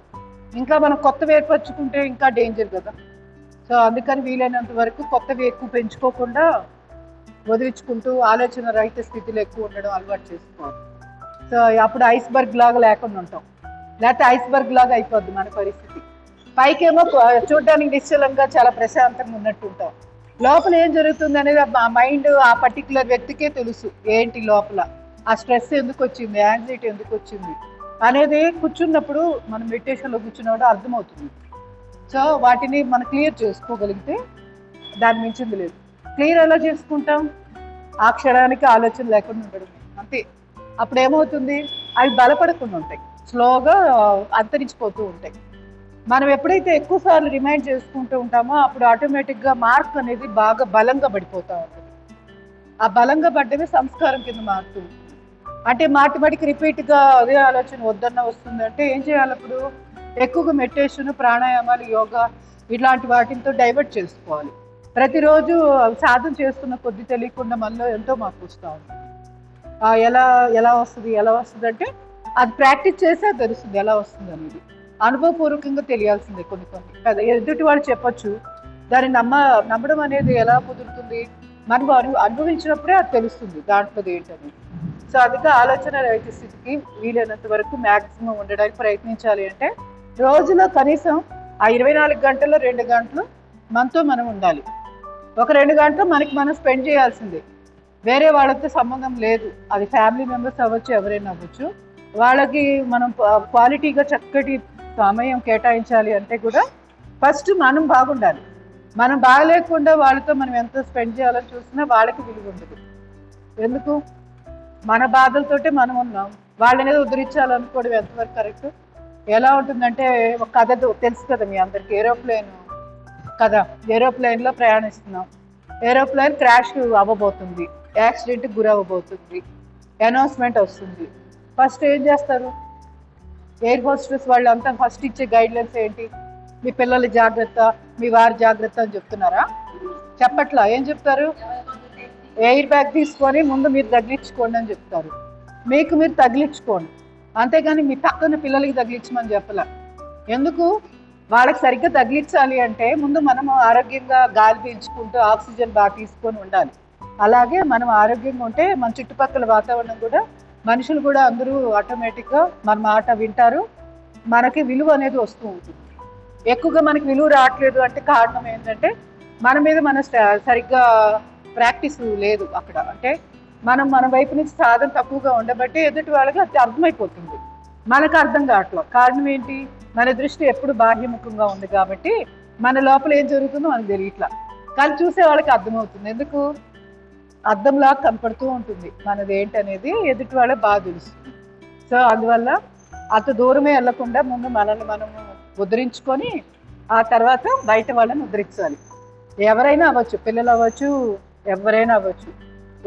ఇంకా మనం కొత్తవి ఏర్పరచుకుంటే ఇంకా డేంజర్ కదా. సో అందుకని వీలైనంత వరకు కొత్తవి ఎక్కువ పెంచుకోకుండా వదిలించుకుంటూ ఆలోచన రహిత స్థితిలో ఎక్కువ ఉండడం అలవాటు చేసుకోవాలి. సో అప్పుడు ఐస్బర్గ్ లాగా లేకుండా ఉంటాం, లేకపోతే ఐస్బర్గ్ లాగా అయిపోద్ది మన పరిస్థితి. పైకేమో చూడడానికి నిశ్చలంగా చాలా ప్రశాంతంగా ఉన్నట్టు ఉంటాం, లోపల ఏం జరుగుతుంది అనేది ఆ మైండ్ ఆ పర్టికులర్ వ్యక్తికే తెలుసు. ఏంటి లోపల ఆ స్ట్రెస్ ఎందుకు వచ్చింది, యాంగ్జైటీ ఎందుకు వచ్చింది అనేది కూర్చున్నప్పుడు మనం మెడిటేషన్లో కూర్చున్నప్పుడు అర్థమవుతుంది. సో వాటిని మనం క్లియర్ చేసుకోగలిగితే దాని మించింది లేదు. క్లియర్ ఎలా చేసుకుంటాం, ఆ క్షణానికి ఆలోచన లేకుండా ఉండడం అంతే. అప్పుడు ఏమవుతుంది, అవి బలపడకుండా ఉంటాయి, స్లోగా అంతరించిపోతూ ఉంటాయి. మనం ఎప్పుడైతే ఎక్కువ సార్లు రిమైండ్ చేసుకుంటూ ఉంటామో అప్పుడు ఆటోమేటిక్గా మార్క్ అనేది బాగా బలంగా పడిపోతూ ఉంటుంది. ఆ బలంగా పడ్డమే సంస్కారం కింద మారుతూ ఉంటుంది. అంటే మాటికి రిపీట్గా అదే ఆలోచన వద్దన్న వస్తుంది అంటే ఏం చేయాలి, అప్పుడు ఎక్కువగా మెడిటేషన్, ప్రాణాయామాలు, యోగా ఇట్లాంటి వాటితో డైవర్ట్ చేసుకోవాలి. ప్రతిరోజు సాధన చేస్తున్న కొద్ది తెలియకుండా మనలో ఎంతో మార్పు వస్తూ ఉంటుంది. ఎలా వస్తుంది అంటే అది ప్రాక్టీస్ చేసే తెలుస్తుంది ఎలా వస్తుంది అనేది. అనుభవపూర్వకంగా తెలియాల్సిందే. కొన్ని ఎదుటి వాళ్ళు చెప్పొచ్చు, దాన్ని నమ్మడం అనేది ఎలా కుదురుతుంది, మనం అనుభవించినప్పుడే అది తెలుస్తుంది దాంట్లోది ఏంటనేది. సో అందుకే ఆలోచన రహిత స్థితికి వీలైనంత వరకు మ్యాక్సిమం ఉండడానికి ప్రయత్నించాలి. అంటే రోజులో కనీసం ఆ 24 గంటల్లో 2 గంటలు మనతో మనం ఉండాలి. ఒక 2 గంటలు మనకి మనం స్పెండ్ చేయాల్సిందే, వేరే వాళ్ళతో సంబంధం లేదు. అది ఫ్యామిలీ మెంబర్స్ అవ్వచ్చు, ఎవరైనా అవ్వచ్చు. వాళ్ళకి మనం క్వాలిటీగా చక్కటి సమయం కేటాయించాలి అంటే కూడా ఫస్ట్ మనం బాగుండాలి. మనం బాగలేకుండా వాళ్ళతో మనం ఎంత స్పెండ్ చేయాలని చూసినా వాళ్ళకి విలువ ఉండదు. ఎందుకు, మన బాధలతోటే మనం ఉన్నాం, వాళ్ళనేది ఉద్ధరించాలనుకోవడం ఎంతవరకు కరెక్ట్. ఎలా ఉంటుందంటే ఒక కథ తెలుసు కదా మీ అందరికి, ఏరోప్లేన్ కదా. ఏరోప్లేన్లో ప్రయాణిస్తున్నాం, ఏరోప్లేన్ క్రాష్ అవ్వబోతుంది, యాక్సిడెంట్కి గురి అవ్వబోతుంది, అనౌన్స్మెంట్ వస్తుంది. ఫస్ట్ ఏం చేస్తారు ఎయిర్ హోస్టెస్ వాళ్ళంతా? ఫస్ట్ ఇచ్చే గైడ్లైన్స్ ఏంటి, మీ పిల్లల జాగ్రత్త, మీ వారి జాగ్రత్త అని చెప్తున్నారా? చెప్పట్లా. ఏం చెప్తారు, ఎయిర్ బ్యాగ్ తీసుకొని ముందు మీరు తగిలించుకోండి అని చెప్తారు. మీకు మీరు తగిలించుకోండి, అంతేగాని మీ పక్కన పిల్లలకి తగిలించమని చెప్పలే. ఎందుకు, వాళ్ళకి సరిగ్గా తగిలించాలి అంటే ముందు మనం ఆరోగ్యంగా గాలి పీల్చుకుంటూ ఆక్సిజన్ బాగా తీసుకొని ఉండాలి. అలాగే మనం ఆరోగ్యంగా ఉంటే మన చుట్టుపక్కల వాతావరణం కూడా, మనుషులు కూడా అందరూ ఆటోమేటిక్గా మన మాట వింటారు, మనకి విలువ అనేది వస్తూ ఉంటుంది. ఎక్కువగా మనకి విలువ రావట్లేదు అంటే కారణం ఏంటంటే మన మీద మన సరిగ్గా ప్రాక్టీస్ లేదు అక్కడ. అంటే మన వైపు నుంచి సాధన తక్కువగా ఉండబట్టి ఎదుటి వాళ్ళకి అది అర్థమైపోతుంది, మనకు అర్థం కావట్లేదు. కారణం ఏంటి, మన దృష్టి ఎప్పుడు బాహ్యముఖంగా ఉంది కాబట్టి మన లోపల ఏం జరుగుతుందో మనకు తెలియట్లా, కానీ చూసే వాళ్ళకి అర్థమవుతుంది. ఎందుకు, అద్దంలా కనపడుతూ ఉంటుంది మనది ఏంటనేది, ఎదుటి వాళ్ళకి బాగా తెలుస్తుంది. సో అందువల్ల అంత దూరమే వెళ్ళకుండా ముందు మనల్ని మనము ముద్రించుకొని ఆ తర్వాత బయట వాళ్ళని ముద్రించాలి. ఎవరైనా అవ్వచ్చు, పిల్లలు అవ్వచ్చు, ఎవరైనా అవ్వచ్చు.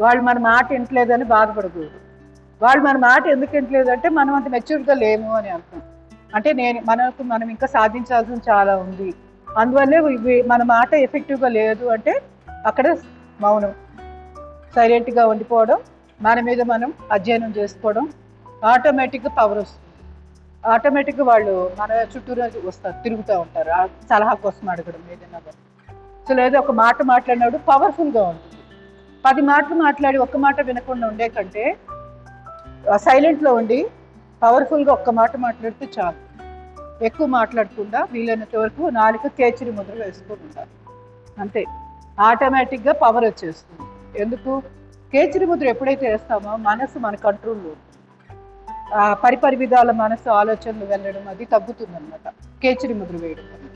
వాళ్ళు మన మాట వింటలేదని బాధపడకూడదు. వాళ్ళు మన మాట ఎందుకు వింటలేదు అంటే మనం అంత మెచ్యూర్గా లేము అని అర్థం. అంటే మనం ఇంకా సాధించాల్సింది చాలా ఉంది, అందువల్లే మన మాట ఎఫెక్టివ్గా లేదు అంటే అక్కడ మౌనం, సైలెంట్గా ఉండిపోవడం, మన మీద మనం అధ్యయనం చేసుకోవడం, ఆటోమేటిక్గా పవర్ వస్తుంది. ఆటోమేటిక్గా వాళ్ళు మన చుట్టూరు వస్తారు, తిరుగుతూ ఉంటారు సలహా కోసం అడగడం ఏదైనా. సో లేదా ఒక మాట మాట్లాడినప్పుడు పవర్ఫుల్గా ఉంటుంది. 10 మాటలు మాట్లాడి ఒక్క మాట వినకుండా ఉండే కంటే సైలెంట్లో ఉండి పవర్ఫుల్గా ఒక్క మాట మాట్లాడితే చాలు. ఎక్కువ మాట్లాడకుండా వీలైనంత వరకు నాలుక కేచరి ముద్ర వేసుకొని ఉంటారు, అంతే. ఆటోమేటిక్గా పవర్ వచ్చేస్తుంది. ఎందుకు? కేచరి ముద్ర ఎప్పుడైతే వేస్తామో మనసు మన కంట్రోల్లో ఉంటుంది. పరిపరి విధాల మనసు ఆలోచనలు వెళ్ళడం అది తగ్గుతుంది అనమాట కేచరి ముద్ర వేయడం వల్ల.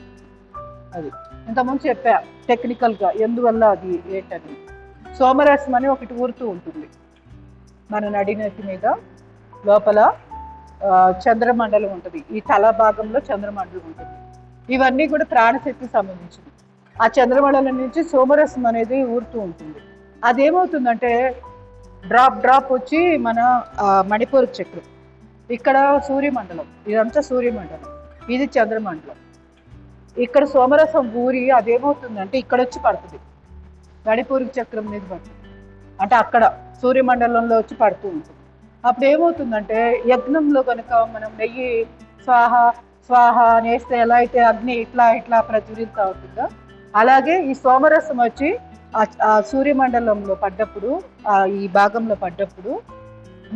అది ఇంతకుముందు చెప్పా టెక్నికల్గా ఎందువల్ల అది ఏంటని. సోమరసం అని ఒకటి ఊరుతూ ఉంటుంది మన నడినటి మీద, లోపల చంద్రమండలం ఉంటుంది, ఈ తల భాగంలో చంద్రమండలం ఉంటుంది. ఇవన్నీ కూడా ప్రాణశక్తికి సంబంధించింది. ఆ చంద్రమండలం నుంచి సోమరసం అనేది ఊరుతూ ఉంటుంది. అదేమవుతుందంటే డ్రాప్ డ్రాప్ వచ్చి మన మణిపూర్ చక్రం, ఇక్కడ సూర్యమండలం, ఇదంతా సూర్యమండలం, ఇది చంద్రమండలం. ఇక్కడ సోమరసం ఊరి అదేమవుతుందంటే ఇక్కడ వచ్చి పడుతుంది, మణిపూర్ చక్రం మీద పడుతుంది, అంటే అక్కడ సూర్యమండలంలో వచ్చి పడుతూ ఉంటుంది. అప్పుడు ఏమవుతుందంటే యజ్ఞంలో కనుక మనం నెయ్యి స్వాహ స్వాహ నేస్తే ఎలా అయితే అగ్ని ఇట్లా ఇట్లా ప్రజ్వలిత అవుతుందో, అలాగే ఈ సోమరసం వచ్చి ఆ సూర్యమండలంలో పడ్డప్పుడు, ఈ భాగంలో పడ్డప్పుడు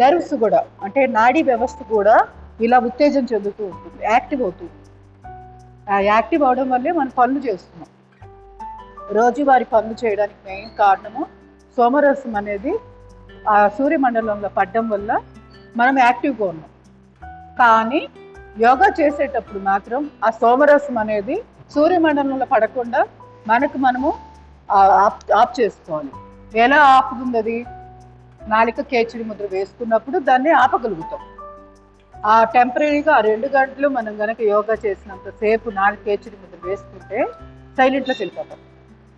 నర్వ్స్ కూడా, అంటే నాడీ వ్యవస్థ కూడా ఇలా ఉత్తేజం చెందుతూ ఉంటుంది, యాక్టివ్ అవుతుంది. ఆ యాక్టివ్ అవడం వల్లే మనం పనులు చేస్తున్నాం. రోజువారి పనులు చేయడానికి మెయిన్ కారణము సోమరసం అనేది ఆ సూర్యమండలంలో పడ్డం వల్ల మనం యాక్టివ్గా ఉన్నాం. కానీ యోగా చేసేటప్పుడు మాత్రం ఆ సోమరసం అనేది సూర్యమండలంలో పడకుండా మనము ఆఫ్ చేసుకోవాలి. ఎలా ఆపుతుంది అది? నాలిక కేచరి ముద్ర వేసుకున్నప్పుడు దాన్ని ఆపగలుగుతాం. ఆ టెంపరీగా 2 గంటలు మనం కనుక యోగా చేసినంతసేపు నాలిక కేచరి ముద్ర వేసుకుంటే సైలెంట్లోకి వెళ్ళిపోతాం.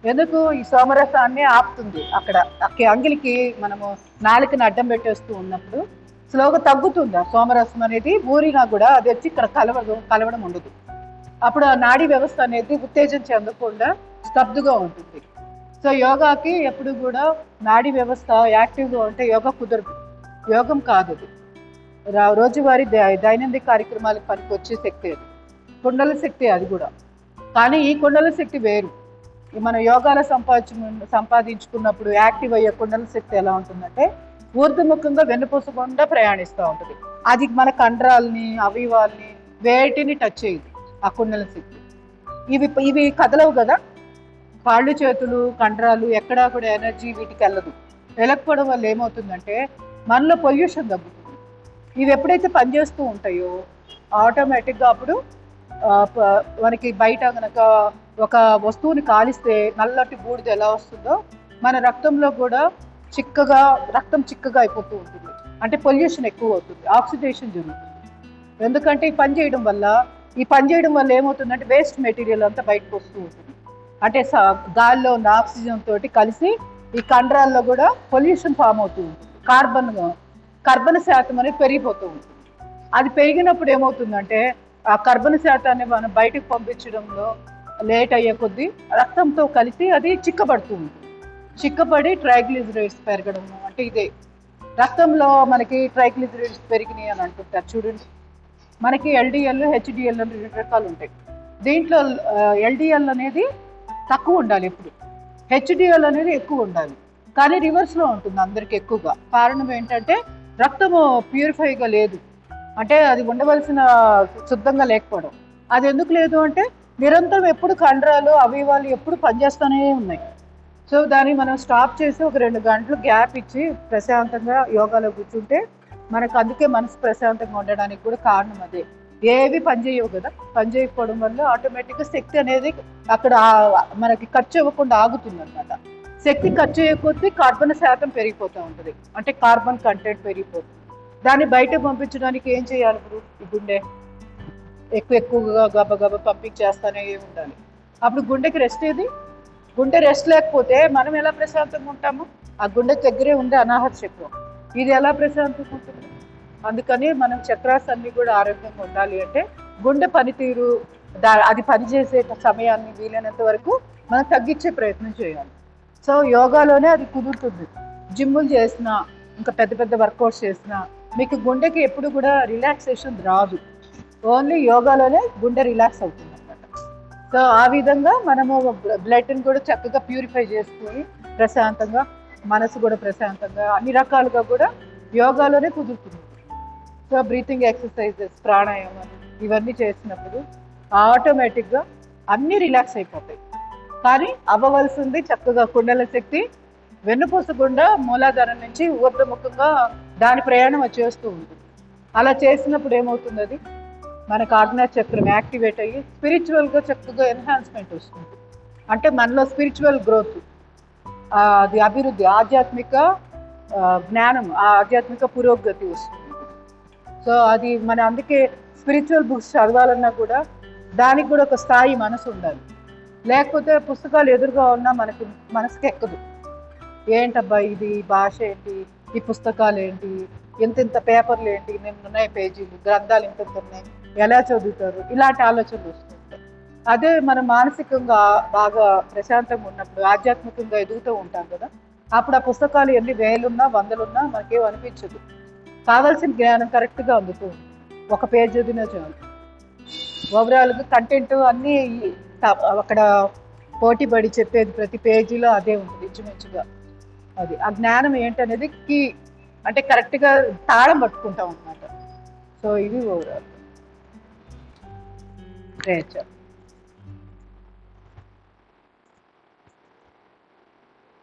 ఎందుకు? ఈ సోమరసాన్ని ఆపుతుంది. అక్కడ అంగిలికి మనము నాలికని అడ్డం పెట్టేస్తూ ఉన్నప్పుడు స్లోగా తగ్గుతుంది ఆ సోమరసం అనేది. ఊరినా కూడా అది వచ్చి ఇక్కడ కలవడం ఉండదు. అప్పుడు ఆ నాడీ వ్యవస్థ అనేది ఉత్తేజం చెందకుండా స్తబ్దుగా ఉంటుంది. సో యోగాకి ఎప్పుడు కూడా నాడీ వ్యవస్థ యాక్టివ్గా ఉంటే యోగా కుదరదు, యోగం కాదు అది. రోజువారీ దైనందిక కార్యక్రమాలకు పనికి వచ్చే శక్తి అది, కుండల శక్తి అది కూడా. కానీ ఈ కుండల శక్తి వేరు. మన యోగాలో సంపాదించుకున్నప్పుడు యాక్టివ్ అయ్యే కుండల శక్తి ఎలా ఉంటుందంటే ఊర్ధముఖంగా వెన్నుపూసకుండా ప్రయాణిస్తూ ఉంటుంది. అది మన కండరాలని అవయవాల్ని వేటిని టచ్ చేయదు ఆ కుండల శక్తి. ఇవి కదలవు కదా, కాళ్ళు చేతులు కండరాలు ఎక్కడా కూడా ఎనర్జీ వీటికి వెళ్ళదు. వెళ్ళకపోవడం వల్ల ఏమవుతుందంటే మనలో పొల్యూషన్ తగ్గుతుంది. ఇవి ఎప్పుడైతే పనిచేస్తూ ఉంటాయో ఆటోమేటిక్గా అప్పుడు మనకి బయట కనుక ఒక వస్తువుని కాలిస్తే నల్లటి బూడిద ఎలా వస్తుందో మన రక్తంలో కూడా రక్తం చిక్కగా అయిపోతూ ఉంటుంది. అంటే పొల్యూషన్ ఎక్కువ అవుతుంది, ఆక్సిడేషన్ జరుగుతుంది. ఎందుకంటే ఈ పని చేయడం వల్ల ఏమవుతుందంటే వేస్ట్ మెటీరియల్ అంతా బయటకు వస్తూ ఉంటుంది. అంటే గాలిలో ఉన్న ఆక్సిజన్ తోటి కలిసి ఈ కండరాల్లో కూడా పొల్యూషన్ ఫామ్ అవుతూ ఉంటుంది. కర్బన శాతం అనేది పెరిగిపోతూ ఉంటుంది. అది పెరిగినప్పుడు ఏమవుతుందంటే ఆ కర్బన శాతాన్ని మనం బయటకు పంపించడంలో లేట్ అయ్యే కొద్దీ రక్తంతో కలిసి అది చిక్కబడుతూ ఉంటుంది. చిక్కబడి ట్రైగ్లిజరైడ్స్ పెరగడం, అంటే ఇదే రక్తంలో మనకి ట్రైగ్లిజరైడ్స్ పెరిగినాయి అని అంటుంటారు చూడండి. మనకి ఎల్డిఎల్ హెచ్డిఎల్ అని 2 రకాలు ఉంటాయి. దీంట్లో ఎల్డిఎల్ అనేది తక్కువ ఉండాలి, ఎప్పుడు హెచ్డిఎల్ అనేది ఎక్కువ ఉండాలి. కానీ రివర్స్లో ఉంటుంది అందరికి ఎక్కువగా. కారణం ఏంటంటే రక్తము ప్యూరిఫైగా లేదు, అంటే అది ఉండవలసిన శుద్ధంగా లేకపోవడం. అది ఎందుకు లేదు అంటే నిరంతరం ఎప్పుడు కండరాలు అవయవాలు ఎప్పుడు పనిచేస్తూనే ఉన్నాయి. సో దాన్ని మనం స్టాప్ చేసి ఒక 2 గంటలు గ్యాప్ ఇచ్చి ప్రశాంతంగా యోగాలో కూర్చుంటే మనకు అందుకే మనసు ప్రశాంతంగా ఉండడానికి కూడా కారణం అదే. ఏవి పనిచేయవు కదా, పనిచేయకపోవడం వల్ల ఆటోమేటిక్గా శక్తి అనేది అక్కడ మనకి ఖర్చు ఇవ్వకుండా ఆగుతుంది అనమాట. శక్తి ఖర్చు చేయకపోతే కార్బన్ శాతం పెరిగిపోతూ ఉంటుంది, అంటే కార్బన్ కంటెంట్ పెరిగిపోతుంది. దాన్ని బయట పంపించడానికి ఏం చేయాలి? ఇప్పుడు ఈ గుండె ఎక్కువగా గబగబ పంపించేస్తానే ఉండాలి. అప్పుడు గుండెకి రెస్ట్ ఏది? గుండె రెస్ట్ లేకపోతే మనం ఎలా ప్రశాంతంగా ఉంటాము? ఆ గుండె దగ్గరే ఉండే అనాహత చక్రం, ఇది ఎలా ప్రశాంతంగా ఉంటుంది? అందుకని మనం చక్రాస్ అన్ని కూడా ఆరోగ్యంగా ఉండాలి అంటే గుండె పనితీరు అది పనిచేసే సమయాన్ని వీలైనంత వరకు మనం తగ్గించే ప్రయత్నం చేయాలి. సో యోగాలోనే అది కుదురుతుంది. జిమ్ములు చేసినా, ఇంకా పెద్ద పెద్ద వర్కౌట్స్ చేసినా మీకు గుండెకి ఎప్పుడు కూడా రిలాక్సేషన్ రాదు. ఓన్లీ యోగాలోనే గుండె రిలాక్స్ అవుతుంది అనమాట. సో ఆ విధంగా మనము బ్లడ్ని కూడా చక్కగా ప్యూరిఫై చేసుకొని ప్రశాంతంగా, మనసు కూడా ప్రశాంతంగా, అన్ని రకాలుగా కూడా యోగాలోనే కుదురుతుంది. సో బ్రీతింగ్ ఎక్సర్సైజెస్, ప్రాణాయామాలు ఇవన్నీ చేసినప్పుడు ఆటోమేటిక్గా అన్నీ రిలాక్స్ అయిపోతాయి. కానీ అవ్వవలసింది చక్కగా కుండల శక్తి వెన్నుపూస గుండా మూలాధారం నుంచి ఊర్ధముఖంగా దాని ప్రయాణం చేస్తూ ఉంటుంది. అలా చేసినప్పుడు ఏమవుతుంది? అది మనకు ఆజ్ఞా చక్రం యాక్టివేట్ అయ్యి స్పిరిచువల్గా చక్కగా ఎన్హాన్స్మెంట్ వస్తుంది. అంటే మనలో స్పిరిచువల్ గ్రోత్, అది అభివృద్ధి, ఆధ్యాత్మిక జ్ఞానం, ఆధ్యాత్మిక పురోగతి వస్తుంది. సో అది మన అందుకే స్పిరిచువల్ బుక్స్ చదవాలన్నా కూడా దానికి కూడా ఒక స్థాయి మనసు ఉండాలి. లేకపోతే పుస్తకాలు ఎదురుగా ఉన్నా మనసుకి ఎక్కదు. ఏంటబ్బా ఇది, భాష ఏంటి, ఈ పుస్తకాలు ఏంటి, ఇంత పేపర్లు ఏంటి, ఉన్నాయి పేజీలు, గ్రంథాలు ఇంత ఉన్నాయి, ఎలా చదువుతారు, ఇలాంటి ఆలోచనలు వస్తుంటాయి. అదే మనం మానసికంగా బాగా ప్రశాంతంగా ఉన్నప్పుడు, ఆధ్యాత్మికంగా ఎదుగుతూ ఉంటాం కదా, అప్పుడు ఆ పుస్తకాలు ఎన్ని వేలున్నా వందలున్నా మనకేం అనిపించదు. కావాల్సిన జ్ఞానం కరెక్ట్గా అందుతూ ఒక పేజ్ చదివినా చాలు. ఓవరాల్గా కంటెంట్ అన్నీ అక్కడ పోటీ పడి చెప్పేది ప్రతి పేజీలో అదే ఉంటుంది ఇంచుమించుగా. అది ఆ జ్ఞానం ఏంటనేది కీ, అంటే కరెక్ట్గా తాళం పట్టుకుంటాం అన్నమాట. సో ఇది ఓవరాల్.